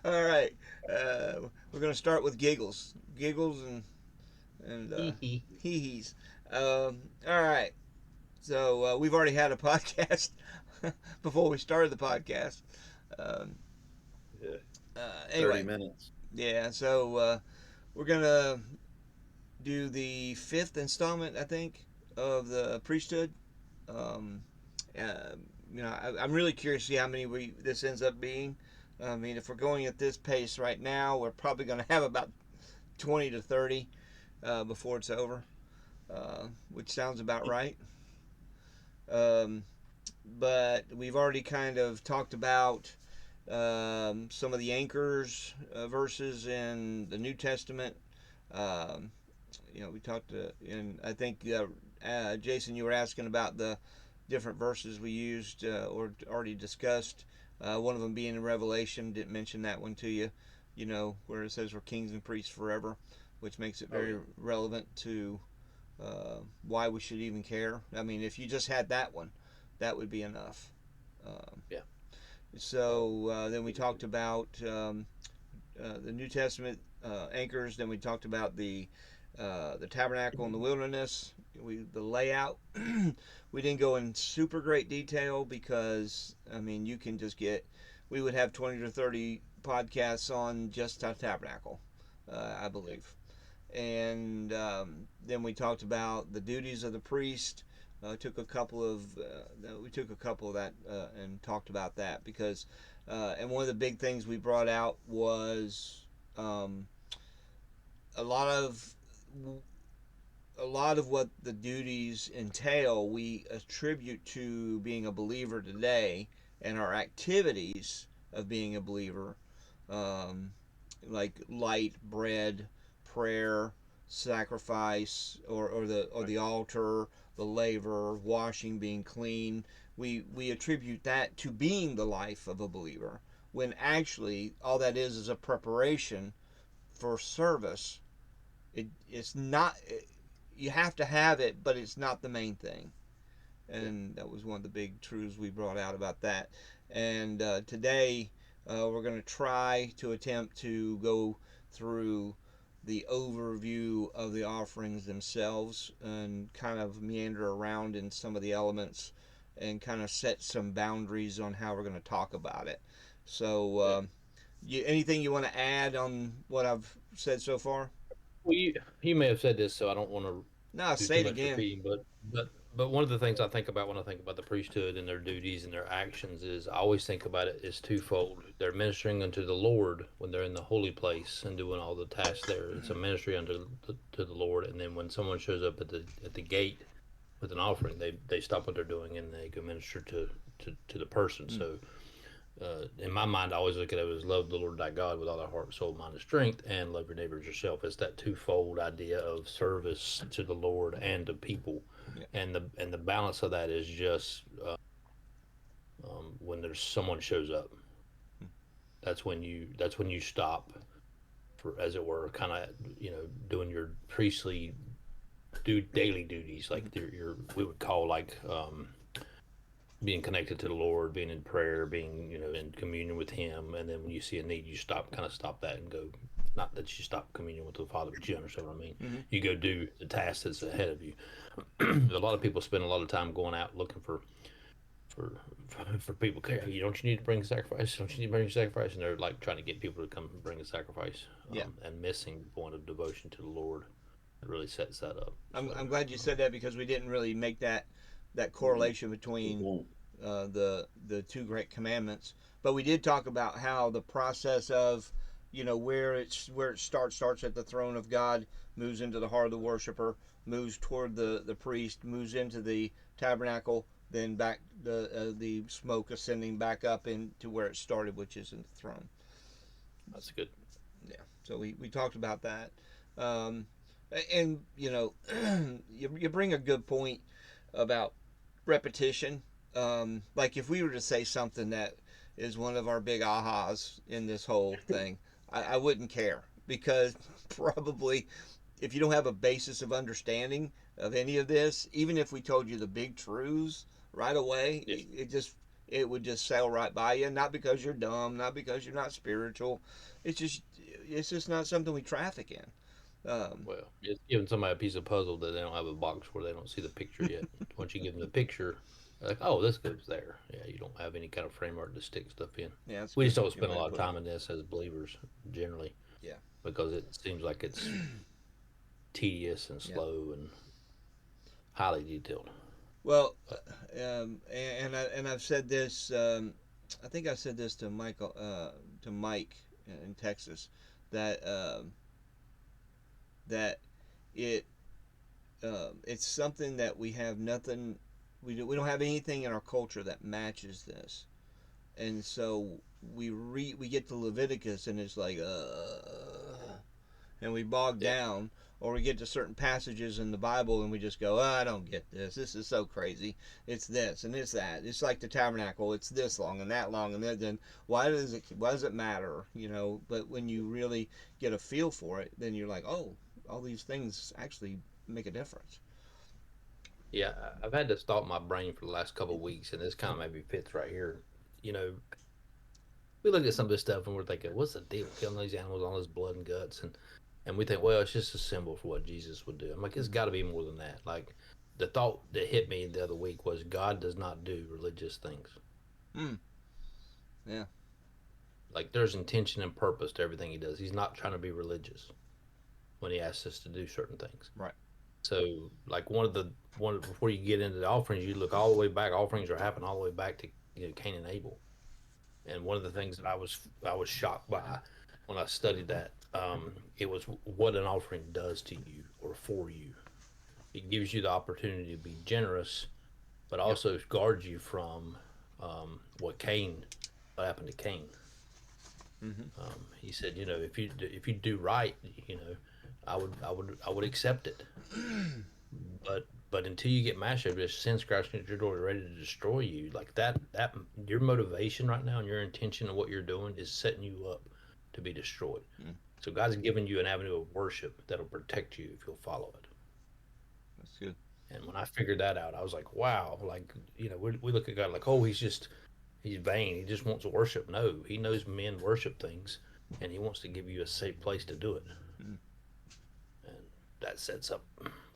All right. We're going to start with giggles and Hee hee. hee-hees. All right. So we've already had a podcast before we started the podcast. Um, Yeah, 30 anyway, minutes. yeah. So we're gonna do the fifth installment, I think, of the Priesthood. Um, uh, I'm really curious to see how many this ends up being. I mean, if we're going at this pace right now, we're probably going to have about 20 to 30 before it's over, which sounds about right. Um, but we've already kind of talked about some of the anchors verses in the New Testament. Um, we talked and I think Jason, you were asking about the different verses we used or already discussed. One of them being in Revelation. Didn't mention that one to you. Where it says we're kings and priests forever, which makes it Oh, very yeah. relevant to why we should even care. I mean, if you just had that one, that would be enough. Um, Yeah. Oh, so then we pretty good. talked about the New Testament anchors. Then we talked about the tabernacle in the wilderness. The layout. We didn't go in super great detail because I mean you can just get. We would have 20 to 30 podcasts on just the tabernacle, I Yeah. believe. And then we talked about the duties of the priest. Took a couple of we took a couple of that and talked about that because and one of the big things we brought out was um, a lot of a lot of what the duties entail we attribute to being a believer today and our activities of being a believer, um, like light, bread, prayer, sacrifice, or Right. the altar, the laver, washing, being clean. We attribute that to being the life of a believer, when actually all that is a preparation for service. It's not. You have to have it, but it's not the main thing. Yeah. And that was one of the big truths we brought out about that. And today we're going to try to attempt to go through the overview of the offerings themselves and kind of meander around in some of the elements and kind of set some boundaries on how we're going to talk about it. So, Yeah. anything you want to add on what I've said so far? Well, you may have said this, so I don't want to No, do say too it much again. repeating. But one of the things I think about when I think about the priesthood and their duties and their actions is I always think about it as twofold. They're ministering unto the Lord when they're in the holy place and doing all the tasks there. It's a ministry to the Lord, and then when someone shows up at the gate with an offering, they stop what they're doing and they go minister to the person. Mm. So in my mind, I always look at it as love the Lord thy God with all thy heart, soul, mind, and strength, and love your neighbor as yourself. It's that twofold idea of service to the Lord and to people, Yeah. and the balance of that is just when there's someone shows up. That's when you stop for, as it were, kind of doing your priestly daily duties, like Mm-hmm. your we would call like being connected to the Lord, being in prayer, being in communion with Him, and then when you see a need, you stop that and go. Not that you stop communion with the Father, but you understand what I mean. Mm-hmm. You go do the task that's ahead of you. A lot of people spend a lot of time going out looking for for people. Okay, don't you need to bring a sacrifice? Don't you need to bring a sacrifice? And they're like trying to get people to come bring a sacrifice, Yeah. and missing the point of devotion to the Lord. It really sets that up. I'm So glad you said that because we didn't really make that Mm-hmm. correlation Good between point. the two great commandments. But we did talk about how the process of where it starts at the throne of God, moves into the heart of the worshiper, moves toward the priest, moves into the tabernacle, then back the smoke ascending back up into where it started, which is in the throne. that's good. Yeah. So we talked about that. Um, and you bring a good point about repetition. Like if we were to say something that is one of our big ahas in this whole thing, I wouldn't care because probably if you don't have a basis of understanding of any of this, even if we told you the big truths right away, Yeah. it just it would just sail right by you. Not because you're dumb, not because you're not spiritual. It's just not something we traffic in. Well, it's giving somebody a piece of puzzle that they don't have a box where they don't see the picture yet. Once you give them the picture, they're like, oh, this goes there. Yeah, you don't have any kind of framework to stick stuff in. Yeah, that's We good. just don't Good spend a way to lot of put it. time in this as believers generally Yeah. because it seems like it's tedious and Yeah. slow and highly detailed. Well, But I've said this. I think I said this to Michael, to Mike in Texas, that that it it's something that we have nothing. We don't have anything in our culture that matches this, and so we get to Leviticus and it's like and we bog yeah, down, or we get to certain passages in the Bible and we just go, oh, I don't get this. This is so crazy. It's this and it's that. It's like the tabernacle. It's this long and that long, and then why does it matter? But when you really get a feel for it, then you're like, oh, all these things actually make a difference. yeah, I've had to stop my brain for the last couple of weeks, and this kind of maybe fits right here. You know, we look at some of this stuff and we're thinking, what's the deal? Killing these animals, all this blood and guts, and we think, well, it's just a symbol for what Jesus would do. I'm like, it's got to be more than that. Like the thought that hit me the other week was, God does not do religious things. Mm, yeah. Like there's intention and purpose to everything He does. He's not trying to be religious when He asks us to do certain things. Right. So, like one before you get into the offerings, you look all the way back. Offerings are happening all the way back to Cain and Abel. And one of the things that I was shocked by when I studied that, it was what an offering does to you or for you. It gives you the opportunity to be generous, but Yep. also guards you from what happened to Cain. Mm-hmm. He said, if you do right, you know, I would accept it. But until you get mastered, if sin scratching at your door, ready to destroy you, like that your motivation right now and your intention of what you're doing is setting you up to be destroyed. Mm, So God's given you an avenue of worship that'll protect you if you'll follow it. that's good. And when I figured that out, I was like, wow, like we look at God like, oh, he's vain. He just wants to worship. No, He knows men worship things, and He wants to give you a safe place to do it. Mm, And that sets up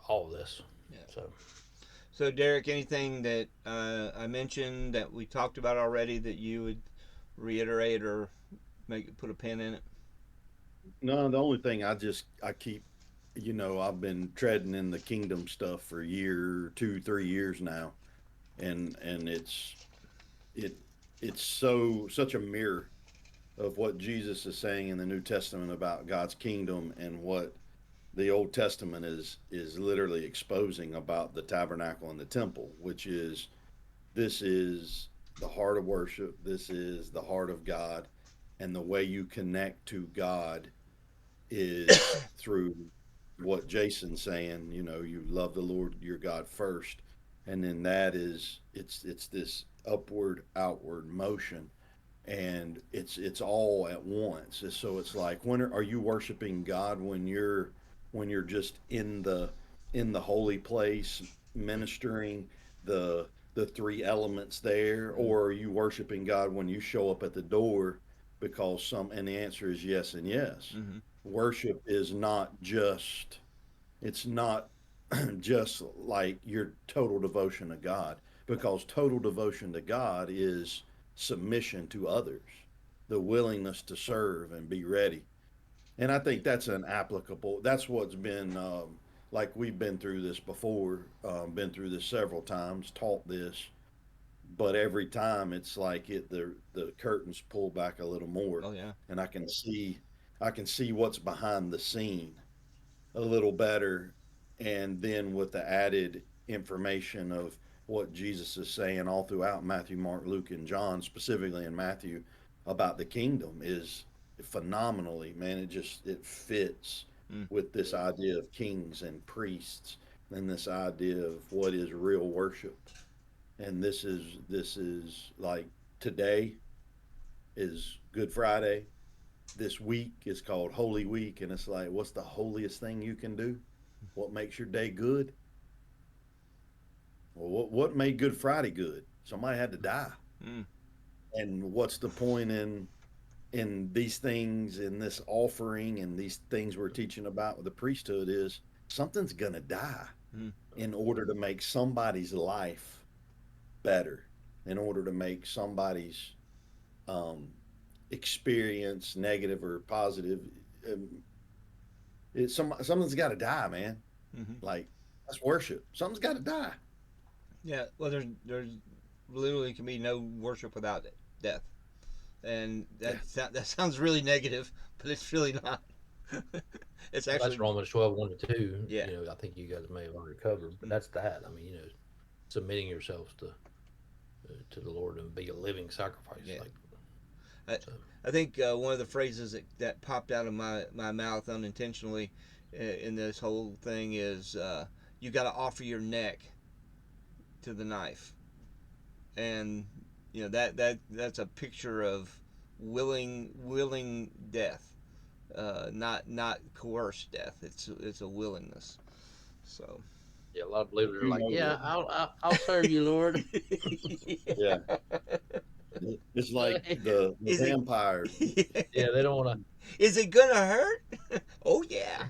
all of this. yeah. So So, Derek, anything that I mentioned that we talked about already that you would reiterate or put a pin in it? No, the only thing I keep, I've been treading in the kingdom stuff for a year, 2, 3 years now, and it it's such a mirror of what Jesus is saying in the New Testament about God's kingdom and what the Old Testament is literally exposing about the tabernacle and the temple, which is this is the heart of worship, this is the heart of God, and the way you connect to God is through what Jason's saying, you love the Lord your God first. And then that is it's this upward outward motion, and it's all at once. So it's like, when are you worshiping God? When you're just in the holy place ministering the three elements there, Mm, or are you worshiping God when you show up at the door? Because some and the answer is yes and yes. mm-hmm. Worship is not just, it's not just like your total devotion to God, because total devotion to God is submission to others, the willingness to serve and be ready. And I think that's an applicable, that's what's been, like we've been through this before, been through this several times, taught this, but every time it's like the curtains pull back a little more, Oh yeah. and I can see what's behind the scene a little better, and then with the added information of what Jesus is saying all throughout Matthew, Mark, Luke, and John, specifically in Matthew, about the kingdom is phenomenally, man. It fits Mm, with this idea of kings and priests, and this idea of what is real worship. And this is like, today is Good Friday. This week is called Holy Week, and it's like, what's the holiest thing you can do? What makes your day good? Well, what made Good Friday good? Somebody had to die. Mm. And what's the point in these things, in this offering, and these things we're teaching about with the priesthood is something's gonna die Mm. in order to make somebody's life better, in order to make somebody's um, experience, negative or positive. Um, something's got to die, man. Hmm. Like that's worship. Something's got to die. Yeah. Well, there's literally can be no worship without death, and Yeah, that sounds really negative, but it's really not. It's Well, that's actually, Romans 12, 1 to 2. yeah, I think you guys may have already covered, but mm, that's that. I mean, submitting yourselves to the Lord and be a living sacrifice. yeah. Like I, so, I think one of the phrases that popped out of my mouth unintentionally in this whole thing is you got to offer your neck to the knife, and that's a picture of willing death, not coerced death. It's a willingness. So. yeah, a lot of believers are you like, know yeah, that. I'll serve you, Lord. Yeah, Yeah. it's like the Is it? vampire. Yeah, they don't want to. Is it gonna hurt? Oh yeah,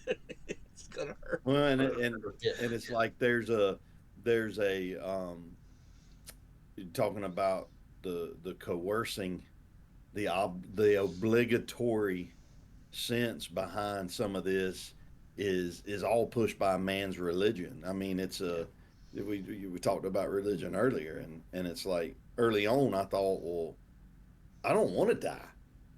it's gonna hurt. Well, Yeah, and it's like there's a talking about the coercing, the obligatory sense behind some of this is all pushed by man's religion. I mean, it's Yeah. a we talked about religion earlier, and it's like early on I thought, well, I don't want to die.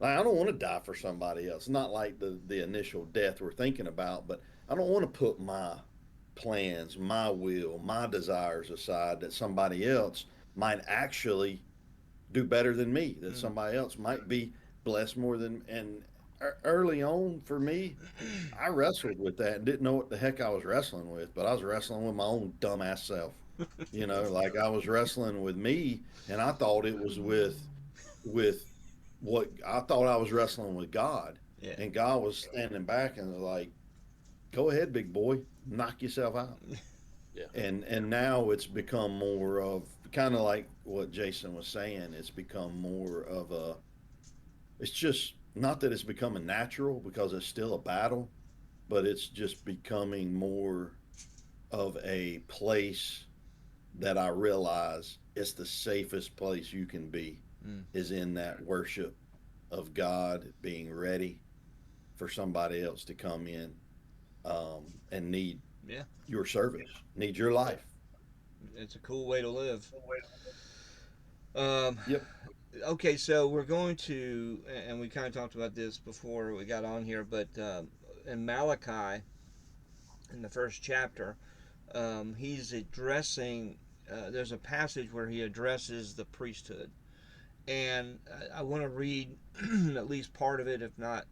Like I don't want to die for somebody else. Not like the initial death we're thinking about, but I don't want to put my plans, my will, my desires aside that somebody else might actually do better than me, that Mm. somebody else might be blessed more than. And early on for me, I wrestled with that and didn't know what the heck I was wrestling with, but I was wrestling with my own dumbass self. Like I was wrestling with me, and I thought it was with what I thought I was wrestling with God, Yeah. and God was standing back and was like, "Go ahead, big boy, knock yourself out." yeah, And now it's become more of kind of like what Jason was saying. It's become more of a. It's just not that it's becoming natural because it's still a battle, but it's just becoming more of a place that I realize it's the safest place you can be Mm. is in that worship of God, being ready for somebody else to come in and need Yeah. your service, need your yeah. life. It's a cool way to live. Um, Yep. okay, so we're going to, and we kind of talked about this before we got on here, but in Malachi, in the first chapter, he's addressing. There's a passage where he addresses the priesthood, and I want to read at least part of it, if not,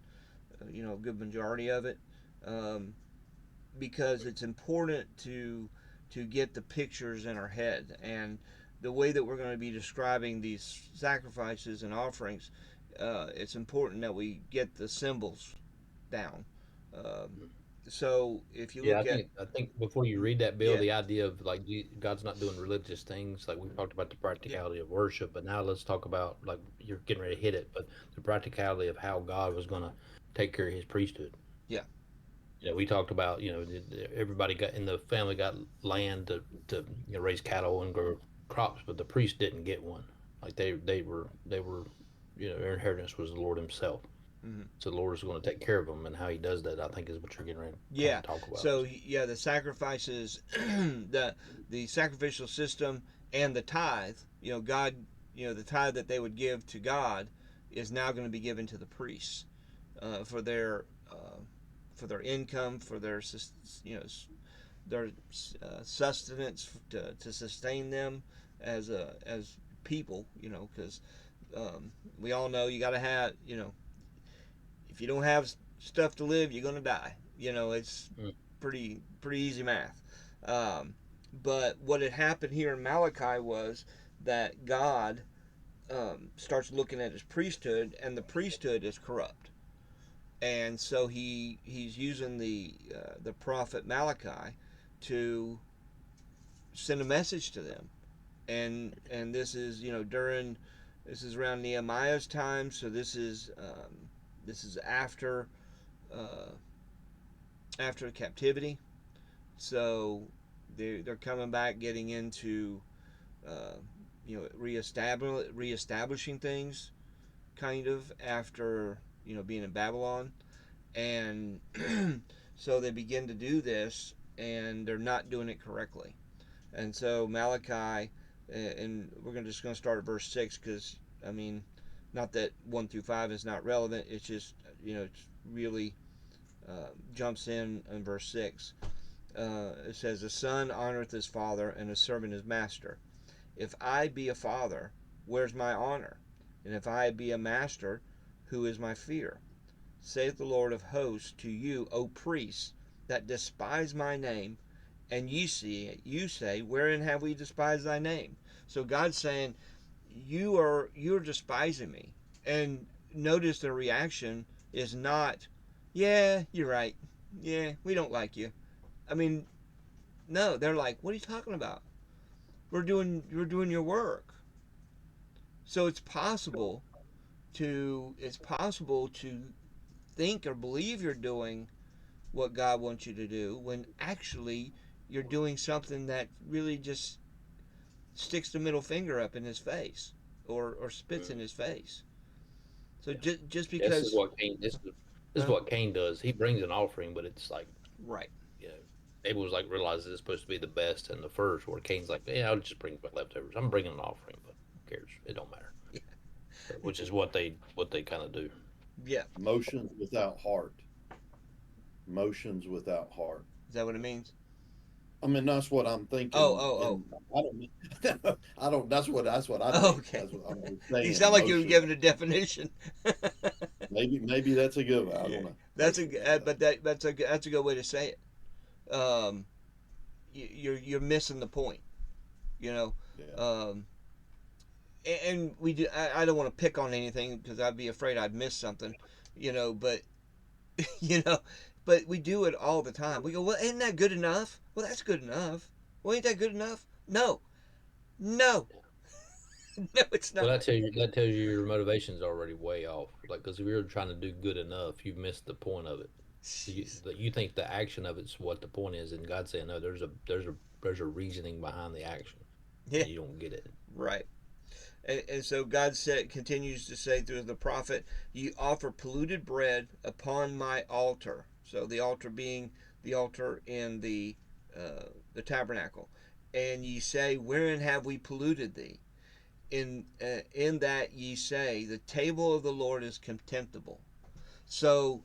a good majority of it, um, because it's important to get the pictures in our head and the way that we're going to be describing these sacrifices and offerings. It's important that we get the symbols down. Um, so if you Yeah, look at, I think before you read that, Bill, yeah, the idea of like God's not doing religious things. Like we've talked about the yeah, practicality of worship, but now let's talk about like you're getting ready to hit it, but the practicality of how God was going to take care of His priesthood. yeah, We talked about everybody got in the family got land to raise cattle and grow crops, but the priest didn't get one. Like they were their inheritance was the Lord Himself. mm-hmm. So the Lord is going to take care of them, and how He does that, I think, is what you're getting ready to kind Yeah. of talk about. So yeah, the sacrifices, the sacrificial system and the tithe. God, the tithe that they would give to God is now going to be given to the priests for their income, for their sustenance to sustain them as people. Because we all know you got to have. If you don't have stuff to live, you're going to die. It's Mm. pretty easy math. Um, but what had happened here in Malachi was that God starts looking at his priesthood, and the priesthood is corrupt, and so he's using the prophet Malachi to send a message to them and this is during this is around Nehemiah's time, so this is uh, after captivity. So they're coming back, getting into uh, reestablishing things, kind of after being in Babylon, and so they begin to do this, and they're not doing it correctly. And so Malachi, and just going to start at verse 6, because I mean, not that 1 through 5 is not relevant. It's just it's really jumps in verse 6. It says, "The son honoreth his father, and the servant his master. If I be a father, where's my honor? And if I be a master, who is my fear? Saith the Lord of hosts to you, O priests, that despise my name, and you say, wherein have we despised thy name?" So God's saying, you're despising me. And notice the reaction is not, "Yeah, you're right. Yeah, we don't like you." I mean, no, they're like, "What are you talking about? We're doing your work." So it's possible to think or believe you're doing what God wants you to do when actually you're doing something that really just sticks the middle finger up in his face, or spits in his face. So Yeah. just This is because, what Cain. This is huh? what Cain does. He brings an offering, but it's like, Right. you know, Abel's like realizes it's supposed to be the best and the first. Where Cain's like, yeah, I'll just bring my leftovers. I'm bringing an offering, but who cares? It don't matter. Which is what they kind of do. Yeah. Motions without heart. Motions without heart. Is that what it means? I mean, that's what I'm Oh, thinking, oh, and I don't, I don't. That's what I oh. think. Okay. That's what I'm just You saying. sound like you were Motion. giving a definition. Maybe that's a good one. I Yeah. don't know. That's Motion a without. but that's a good way to say it. You're missing the point. You know. Yeah. Um, and we do. I don't want to pick on anything because I'd be afraid I'd miss something. But you know, but we do it all the time. We go, "Well, isn't that good enough?" Well, that's good enough. Well, ain't that good enough? No, no, no, it's Well, not. that tells you your motivation's already way off. Like, because if you're trying to do good enough, you've missed the point of it. Jeez. You think the action of it's what the point is, and God's saying no. There's a reasoning behind the action, Yeah, and you don't get it. right. And so God continues to say through the prophet, "You offer polluted bread upon my altar." So the altar being the altar in the tabernacle, and ye say, "Wherein have we polluted thee?" In that ye say, "The table of the Lord is contemptible." So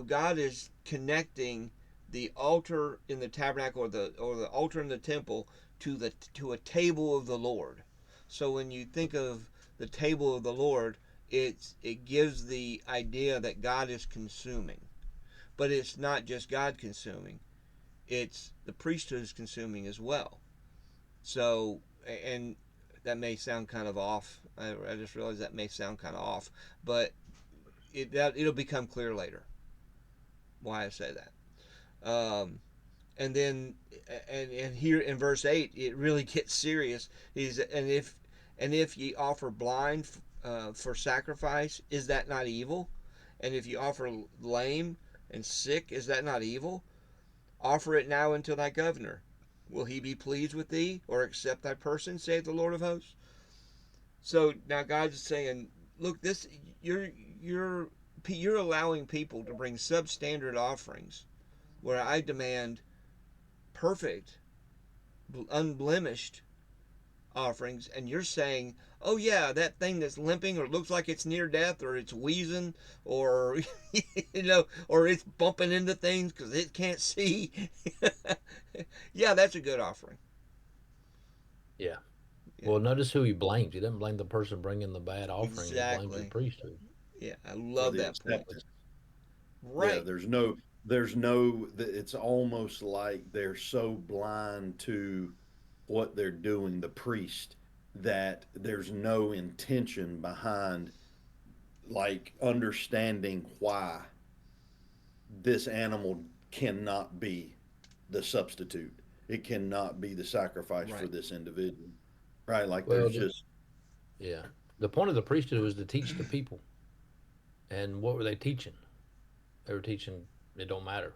God is connecting the altar in the tabernacle, or the altar in the temple, to a table of the Lord. So when you think of the table of the Lord, it gives the idea that God is consuming, but it's not just God consuming; it's the priesthood is consuming as well. So, and that may sound kind of off. I just realized that may sound kind of off, but it'll become clear later why I say that. And then, and here in verse 8, it really gets serious. He's and if ye offer blind for sacrifice, is that not evil? And if you offer lame and sick, is that not evil? Offer it now unto thy governor. Will he be pleased with thee, or accept thy person, saith the Lord of hosts? So now God's saying, look, this you're you're you're allowing people to bring substandard offerings, where I demand perfect, unblemished offerings, and you're saying, "Oh yeah, that thing that's limping, or looks like it's near death, or it's wheezing, or or it's bumping into things because it can't see." Yeah, that's a good offering. Yeah. Yeah, Well, notice who he blames. He doesn't blame the person bringing the bad offering. He blames the exactly. priesthood. Yeah, I For love the that point. acceptance. Yeah, Right. there's no. It's almost like they're so blind to what they're doing, the priest, that there's no intention behind, like, understanding why this animal cannot be the substitute. it cannot be the sacrifice for Right. this individual, right? Like Well, there's just yeah. The point of the priesthood was to teach the people. And what were they teaching? They were teaching it don't matter.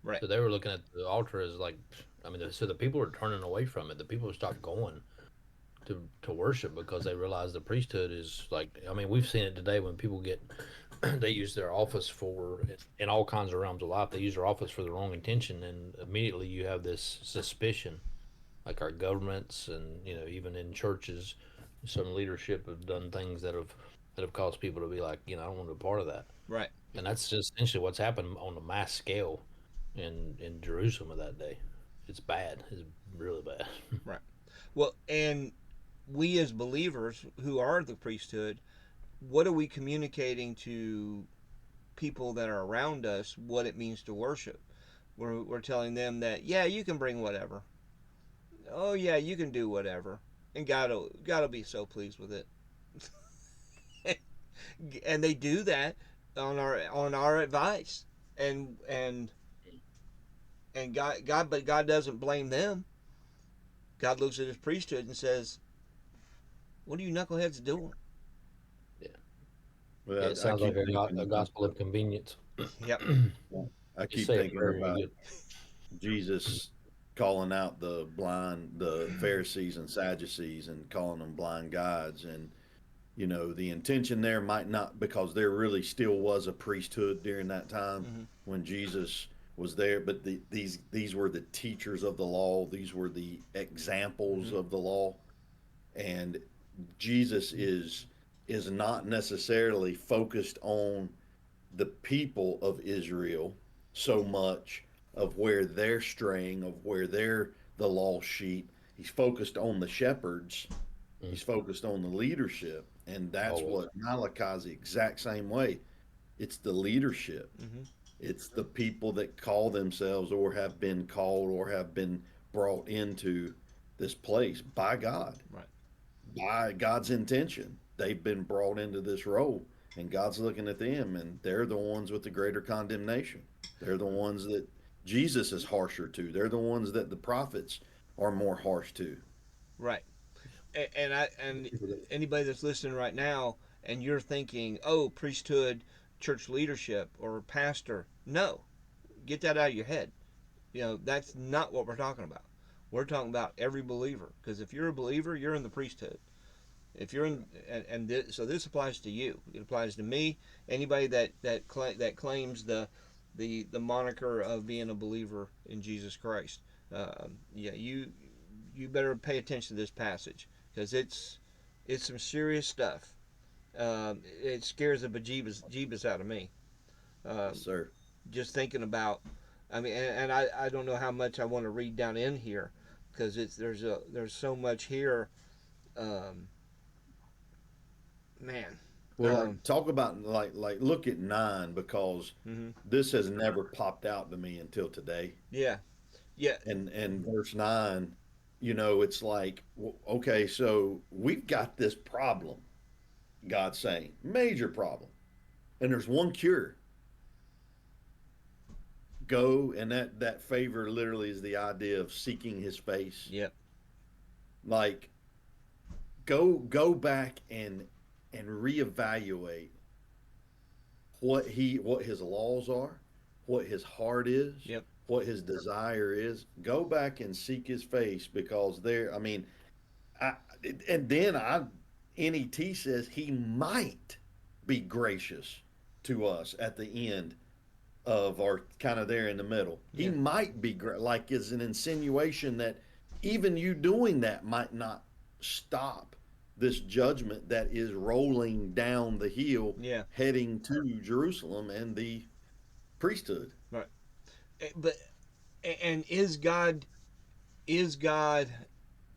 Right. So they were looking at the altar as like, I mean, so the people were turning away from it. The people stopped going to worship because they realized the priesthood is like, I mean, we've seen it today when people get, they use their office for, in all kinds of realms of life, they use their office for the wrong intention. And immediately you have this suspicion, like our governments and, even in churches, some leadership have done things that have caused people to be like, I don't want to be a part of that. Right. And that's just essentially what's happened on a mass scale in Jerusalem of that day. It's bad. It's really bad. Right. Well, and we as believers who are the priesthood, what are we communicating to people that are around us what it means to worship? We're telling them that, yeah, you can bring whatever. Oh, yeah, you can do whatever. And God will be so pleased with it. And they do that on our advice. And but God doesn't blame them. God looks at his priesthood and says, "What are you knuckleheads doing?" Yeah. Yeah, well, it I sounds like keep a thinking gospel of convenience. Yep. I Just keep say a thinking prayer and you're about good. Jesus calling out the Pharisees and Sadducees and calling them blind guides. And, the intention there might not, because there really still was a priesthood during that time Mm-hmm. when Jesus was there, but these were the teachers of the law, these were the examples Mm-hmm. of the law. And Jesus is not necessarily focused on the people of Israel so much of where they're straying, of where they're the lost sheep. He's focused on the shepherds. Mm, He's focused on the leadership. And that's always. what Malachi's the exact same way. It's the leadership. Mm-hmm. It's the people that call themselves or have been called or have been brought into this place by God, Right. by God's intention. They've been brought into this role, and God's looking at them, and they're the ones with the greater condemnation. They're the ones that Jesus is harsher to. They're the ones that the prophets are more harsh to. Right. And anybody that's listening right now, and you're thinking, "Oh, priesthood, church leadership, or pastor," no, get that out of your head. That's not what we're talking about. We're talking about every believer. Because if you're a believer, you're in the priesthood. If you're in, so this applies to you. It applies to me. Anybody that claims the moniker of being a believer in Jesus Christ. Yeah, you better pay attention to this passage because it's some serious stuff. It scares the bejeebus out of me. Yes, Um, sir. just thinking about, I mean, and I don't know how much I want to read down in here because there's so much here. Um, Man. Well, Um, talk about like look at 9 because hmm this has never popped out to me until today. Yeah. Yeah. And verse 9, it's like, okay, so we've got this problem. God's saying major problem, and there's one cure. Go, and that favor literally is the idea of seeking His face. Yep. Like, go back and reevaluate what His laws are, what His heart is, Yep. what His desire is. Go back and seek His face, because there, I mean, I, and then NET says He might be gracious to us at the end of our, kind of there in the middle. He Yeah. might be like, is an insinuation that even you doing that might not stop this judgment that is rolling down the hill Yeah. heading to Jerusalem and the priesthood. Right. But and is God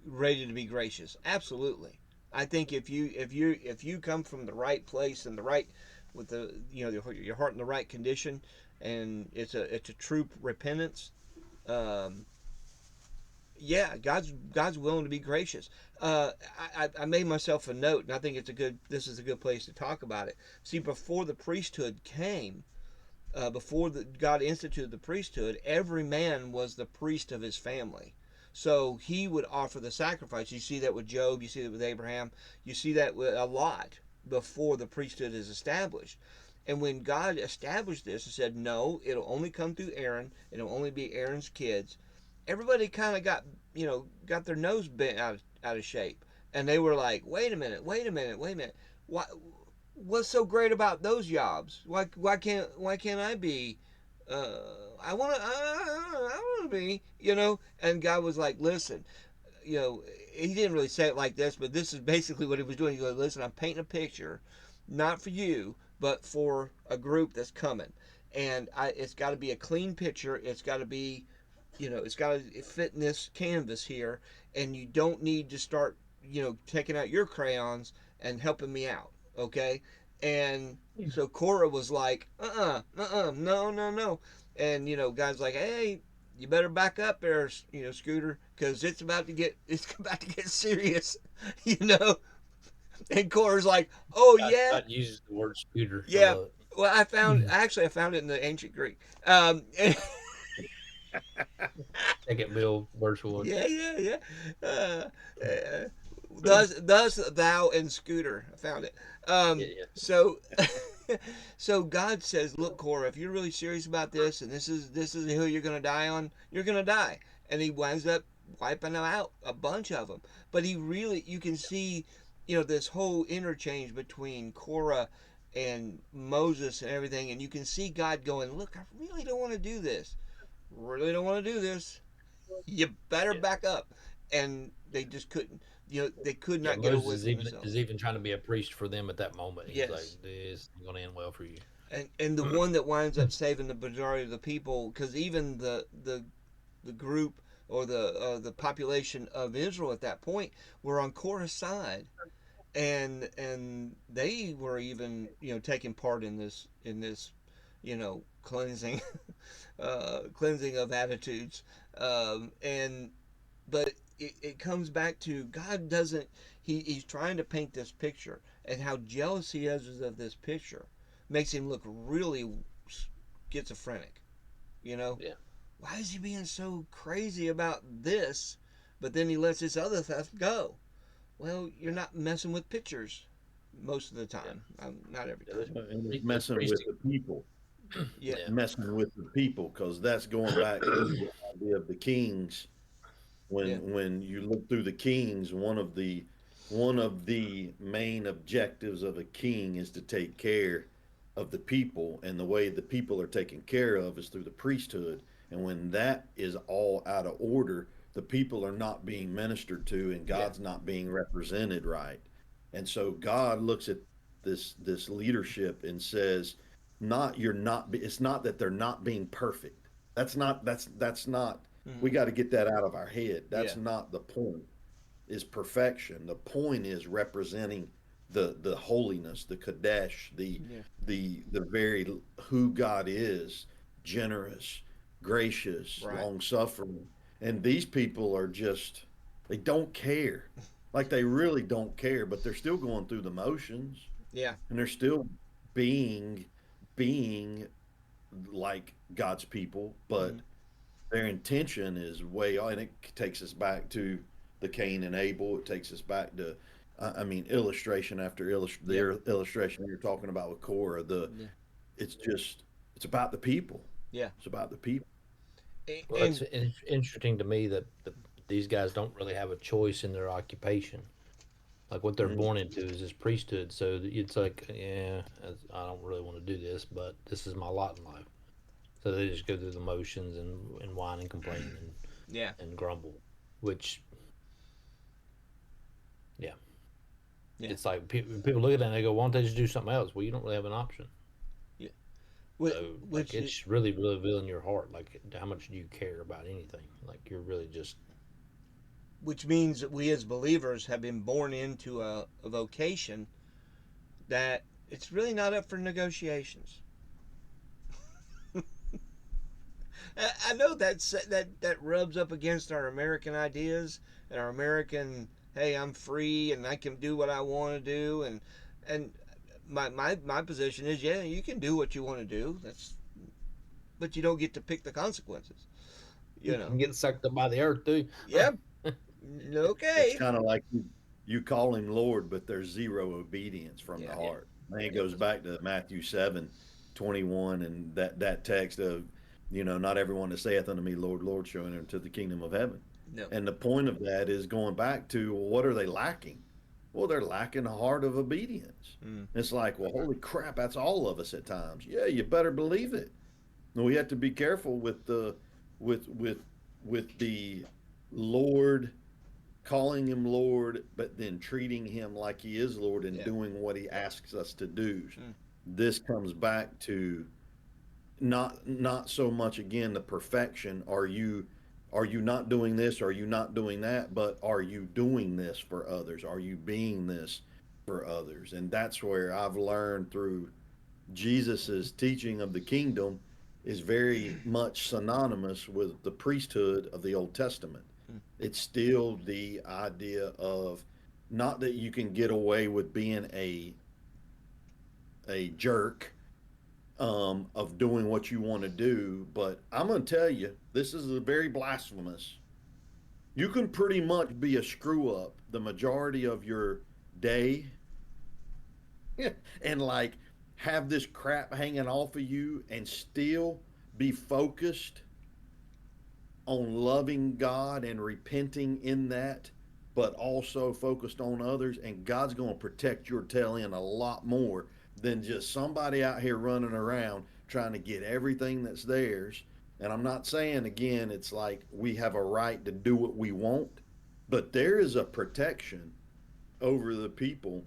ready to be gracious? Absolutely. I think if you come from the right place and the right with your heart in the right condition, and it's a true repentance. Um, yeah, God's willing to be gracious. I made myself a note, and I think this is a good place to talk about it. See, before the priesthood came, before God instituted the priesthood, every man was the priest of his family. So he would offer the sacrifice. You see that with Job. You see that with Abraham. You see that with a lot before the priesthood is established. And when God established this and said, no, it'll only come through Aaron, it'll only be Aaron's kids, everybody kind of got, got their nose bent out of shape. And they were like, wait a minute, wait a minute, wait a minute. Why, what's so great about those jobs? Why can't I be uh, I want to be, and God was like, listen, he didn't really say it like this, but this is basically what he was doing. He goes, listen, I'm painting a picture, not for you, but for a group that's coming. And it's got to be a clean picture. It's got to be, it's got to fit in this canvas here. And you don't need to start, taking out your crayons and helping me out. Okay. And so Cora was like, no, no, no. And, guys like, hey, you better back up there, Scooter, because it's about to get serious, you know. And Cora's like, oh yeah, God uses the word scooter. I yeah. love it. Well, I found it in the ancient Greek. Second Bill, verse 1. Yeah, yeah, yeah. Uh, thus thou and Scooter. I found it. Yeah, yeah. So, so God says, look, Cora, if you're really serious about this, and this is the hill you're gonna die on, you're gonna die. And he winds up wiping them out, a bunch of them. But you can see, this whole interchange between Cora and Moses and everything, and you can see God going, look, I really don't want to do this. Really don't want to do this. You better Yeah. back up. And they just couldn't. They could Yeah, not get away Moses from even themselves. is even trying to be a priest for them at that moment. He's like, Yes. "This is going to end well for you." And the one that winds up saving the majority of the people, because even the group or the population of Israel at that point were on Korah's side, and they were even taking part in this cleansing cleansing of attitudes, and but it comes back to God doesn't he's trying to paint this picture, and how jealous he is of this picture makes him look really schizophrenic, you know. Yeah, Why is he being so crazy about this, but then he lets this other stuff go? Well, you're not messing with pictures most of the yeah. time. Not every Yeah, time. And it's this messing priest. with the people, Yeah. Yeah, messing with the people, because that's going back to the idea of the kings. Yeah. When you look through the kings, one of the main objectives of a king is to take care of the people, and the way the people are taken care of is through the priesthood. And when that is all out of order, the people are not being ministered to, and Yeah. God's not being represented right. And so God looks at this leadership and says, "Not you're not. It's not that they're not being perfect. That's not. We Hmm. got to get that out of our head. Yeah. That's not the point. Is perfection. The point is representing the holiness, the kadesh, the Yeah. the very who God is, generous, gracious, Right. long suffering. And these people are just they don't care. Like they really don't care, but they're still going through the motions, Yeah. and they're still being being like God's people, Hmm. but their intention is way off, and it takes us back to the Cain and Abel. It takes us back to, I mean, illustration after Yep. the illustration you're talking about with Korah. Yeah. It's just, it's about the people. Yeah. It's about the people. well, And interesting to me that these guys don't really have a choice in their occupation. Like what they're Mm. born into is this priesthood. So it's like, yeah, I don't really want to do this, but this is my lot in life. So they just go through the motions and whine and complain yeah. and grumble, which, yeah, Yeah. it's like people look at that and they go, why don't they just do something else? Well, you don't really have an option. Yeah. So, like, Which it's really, really revealing your heart. Like, how much do you care about anything? Like, you're really just, which means that we as believers have been born into a vocation that it's really not up for negotiations. I know that rubs up against our American ideas and our American, hey, I'm free and I can do what I want to do, and my position is, yeah, you can do what you want to do. But you don't get to pick the consequences. You can know. get sucked up by the earth too. Yep. It's Okay. kind of like you call him Lord, but there's zero obedience from the Yeah. heart. I think it Yep. goes back to Matthew 7:21 and that text of, not everyone that saith unto me, Lord, Lord, shall enter into the kingdom of heaven. No. And the point of that is going back to, well, what are they lacking? Well, they're lacking a heart of obedience. Mm. It's like, well, holy crap, that's all of us at times. Yeah, you better believe it. We have to be careful with the Lord, calling him Lord, but then treating him like he is Lord and Yeah. doing what he asks us to do. Mm. This comes back to not so much again the perfection. Are you not doing this? Are you not doing that? But are you doing this for others? Are you being this for others? And that's where I've learned through Jesus's teaching of the kingdom is very much synonymous with the priesthood of the Old Testament. Mm. It's still the idea of not that you can get away with being a jerk, of doing what you want to do, but I'm going to tell you, this is a very blasphemous. You can pretty much be a screw up the majority of your day and like have this crap hanging off of you and still be focused on loving God and repenting in that, but also focused on others. And God's going to protect your tail end a lot more than just somebody out here running around trying to get everything that's theirs. And I'm not saying, again, it's like we have a right to do what we want, but there is a protection over the people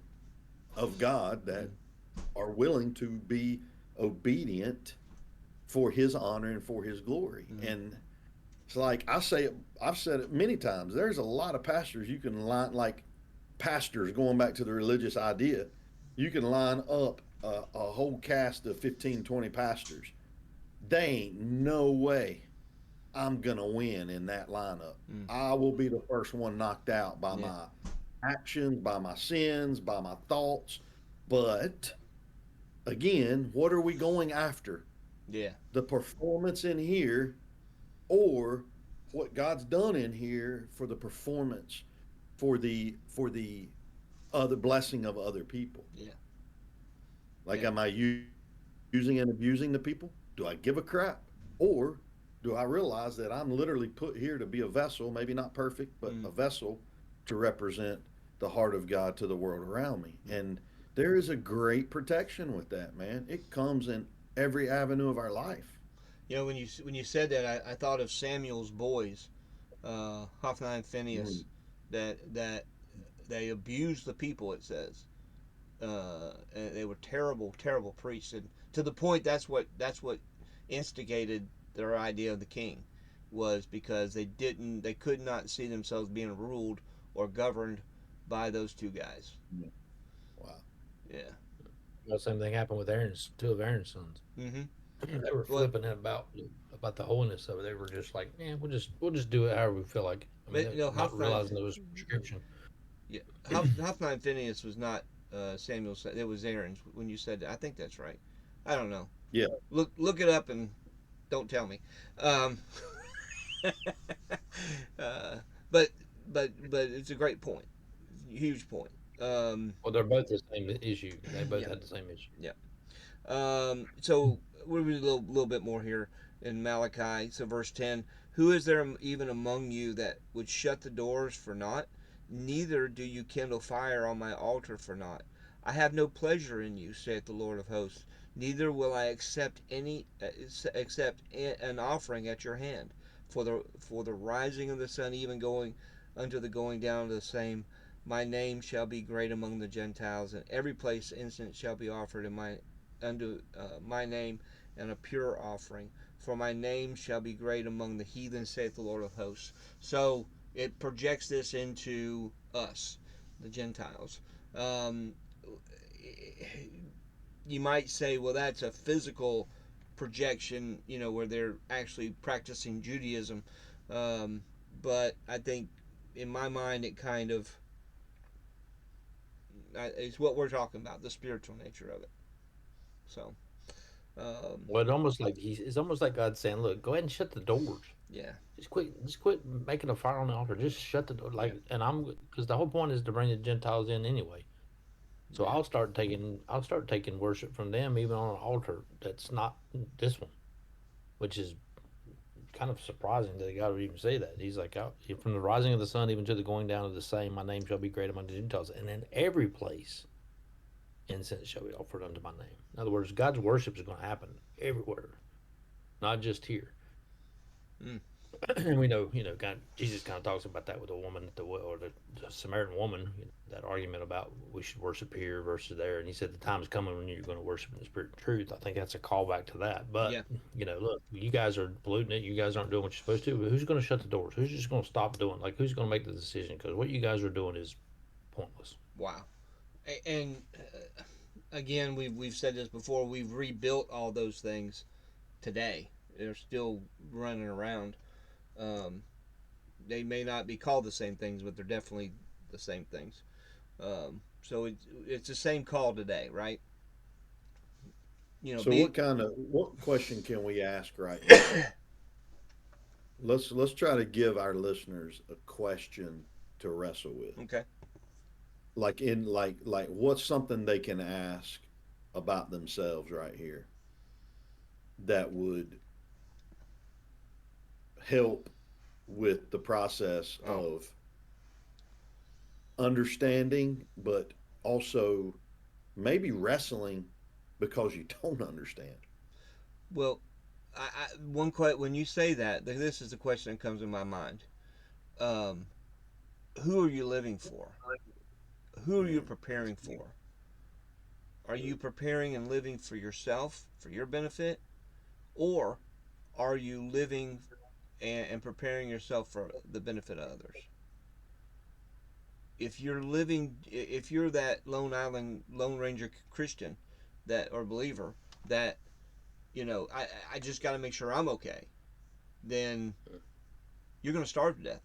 of God that Mm. are willing to be obedient for his honor and for his glory. Mm. And it's like I say it, I've said it many times. There's a lot of pastors you can line, like pastors, going back to the religious idea, you can line up a whole cast of 15, 20 pastors. They ain't no way I'm going to win in that lineup. Mm. I will be the first one knocked out by Yeah. my actions, by my sins, by my thoughts. But again, what are we going after? Yeah. The performance in here or what God's done in here for the performance, for the other blessing of other people. Yeah. Like, Yeah. am I using and abusing the people? Do I give a crap? Or do I realize that I'm literally put here to be a vessel, maybe not perfect, but Mm. a vessel to represent the heart of God to the world around me? Mm. And there is a great protection with that, man. It comes in every avenue of our life. When you said that, I thought of Samuel's boys, Hophni and Phineas, Mm. that they abused the people. It says, and they were terrible, terrible priests, and to the point that's what instigated their idea of the king, was because they could not see themselves being ruled or governed by those two guys. Wow. Yeah. The same thing happened with Aaron's two of Aaron's sons. Mm-hmm. They were Well, flipping about the holiness of it. They were just like, yeah, we'll just do it however we feel like. I mean, but, not Hophni, realizing there was prescription. yeah, Hophni and Phineas was not Samuel's. It was Aaron's. When you said that, I think that's right. I don't know. Yeah. Look it up and don't tell me. Um, uh, but but it's a great point, huge point. Well, they're both the same issue. They both Yeah, had the same issue. yeah. So we'll read a little bit more here in Malachi. So verse 10: Who is there even among you that would shut the doors for naught? Neither do you kindle fire on my altar for naught. I have no pleasure in you, saith the Lord of hosts. Neither will I accept an offering at your hand. For the rising of the sun, even going unto the going down of the same, my name shall be great among the Gentiles, and every place incense shall be offered in unto my name, and a pure offering. For my name shall be great among the heathen, saith the Lord of hosts. So it projects this into us, the Gentiles. Um, you might say, well, that's a physical projection, where they're actually practicing Judaism. Um, but I think, in my mind, it kind of it's what we're talking about, the spiritual nature of it. So, Um, Well, it's almost like God saying, "Look, go ahead and shut the doors. yeah, Just quit making a fire on the altar. Just shut the door." yeah, Like, and I'm because the whole point is to bring the Gentiles in anyway. So yeah. I'll start taking worship from them even on an altar that's not this one, which is kind of surprising that God would even say that. He's like, from the rising of the sun even to the going down of the same, my name shall be great among the Gentiles, and in every place incense shall be offered unto my name. In other words, God's worship is going to happen everywhere, not just here. Mm, And we know, God, Jesus kind of talks about that with the woman at the well, or the Samaritan woman, that argument about we should worship here versus there. And he said the time is coming when you're going to worship in the spirit and truth. I think that's a callback to that. But yeah. look, you guys are polluting it. You guys aren't doing what you're supposed to. But who's going to shut the doors? Who's just going to stop doing? Like, who's going to make the decision? Because what you guys are doing is pointless. Wow. And again, we've said this before. We've rebuilt all those things today. They're still running around. Um, they may not be called the same things, but they're definitely the same things. So it's the same call today, right? You know, So be what question can we ask right now? Let's try to give our listeners a question to wrestle with. okay. Like what's something they can ask about themselves right here that would help with the process Oh, of understanding, but also maybe wrestling because you don't understand. well, when you say that, this is the question that comes in my mind. Um, who are you living for? Who are you Mm. preparing for? Are you preparing and living for yourself, for your benefit, or are you living and preparing yourself for the benefit of others? If you're that Lone Ranger Christian, that or believer, that I just got to make sure I'm okay, then you're going to starve to death.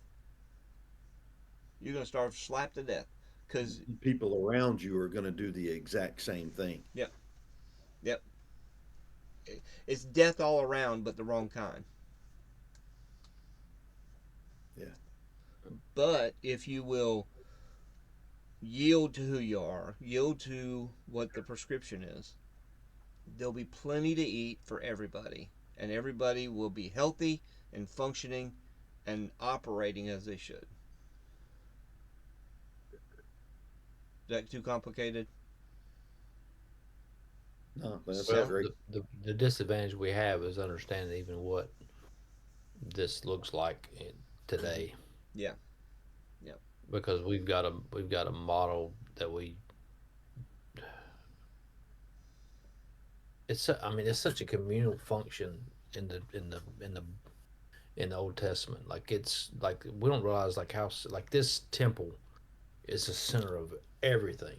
You're going to starve slap to death, because People around you are going to do the exact same thing. yep, yep, it's death all around, but the wrong kind. Yeah. But if you will yield to who you are, yield to what the prescription is, there'll be plenty to eat for everybody, and everybody will be healthy and functioning and operating as they should. Is that too complicated? No, that's a Well, Sound? great. the disadvantage we have is understanding even what this looks like today, Yeah, yeah, because we've got a model that we I mean, it's such a communal function in the Old Testament. Like, it's like we don't realize like how like this temple is the center of everything.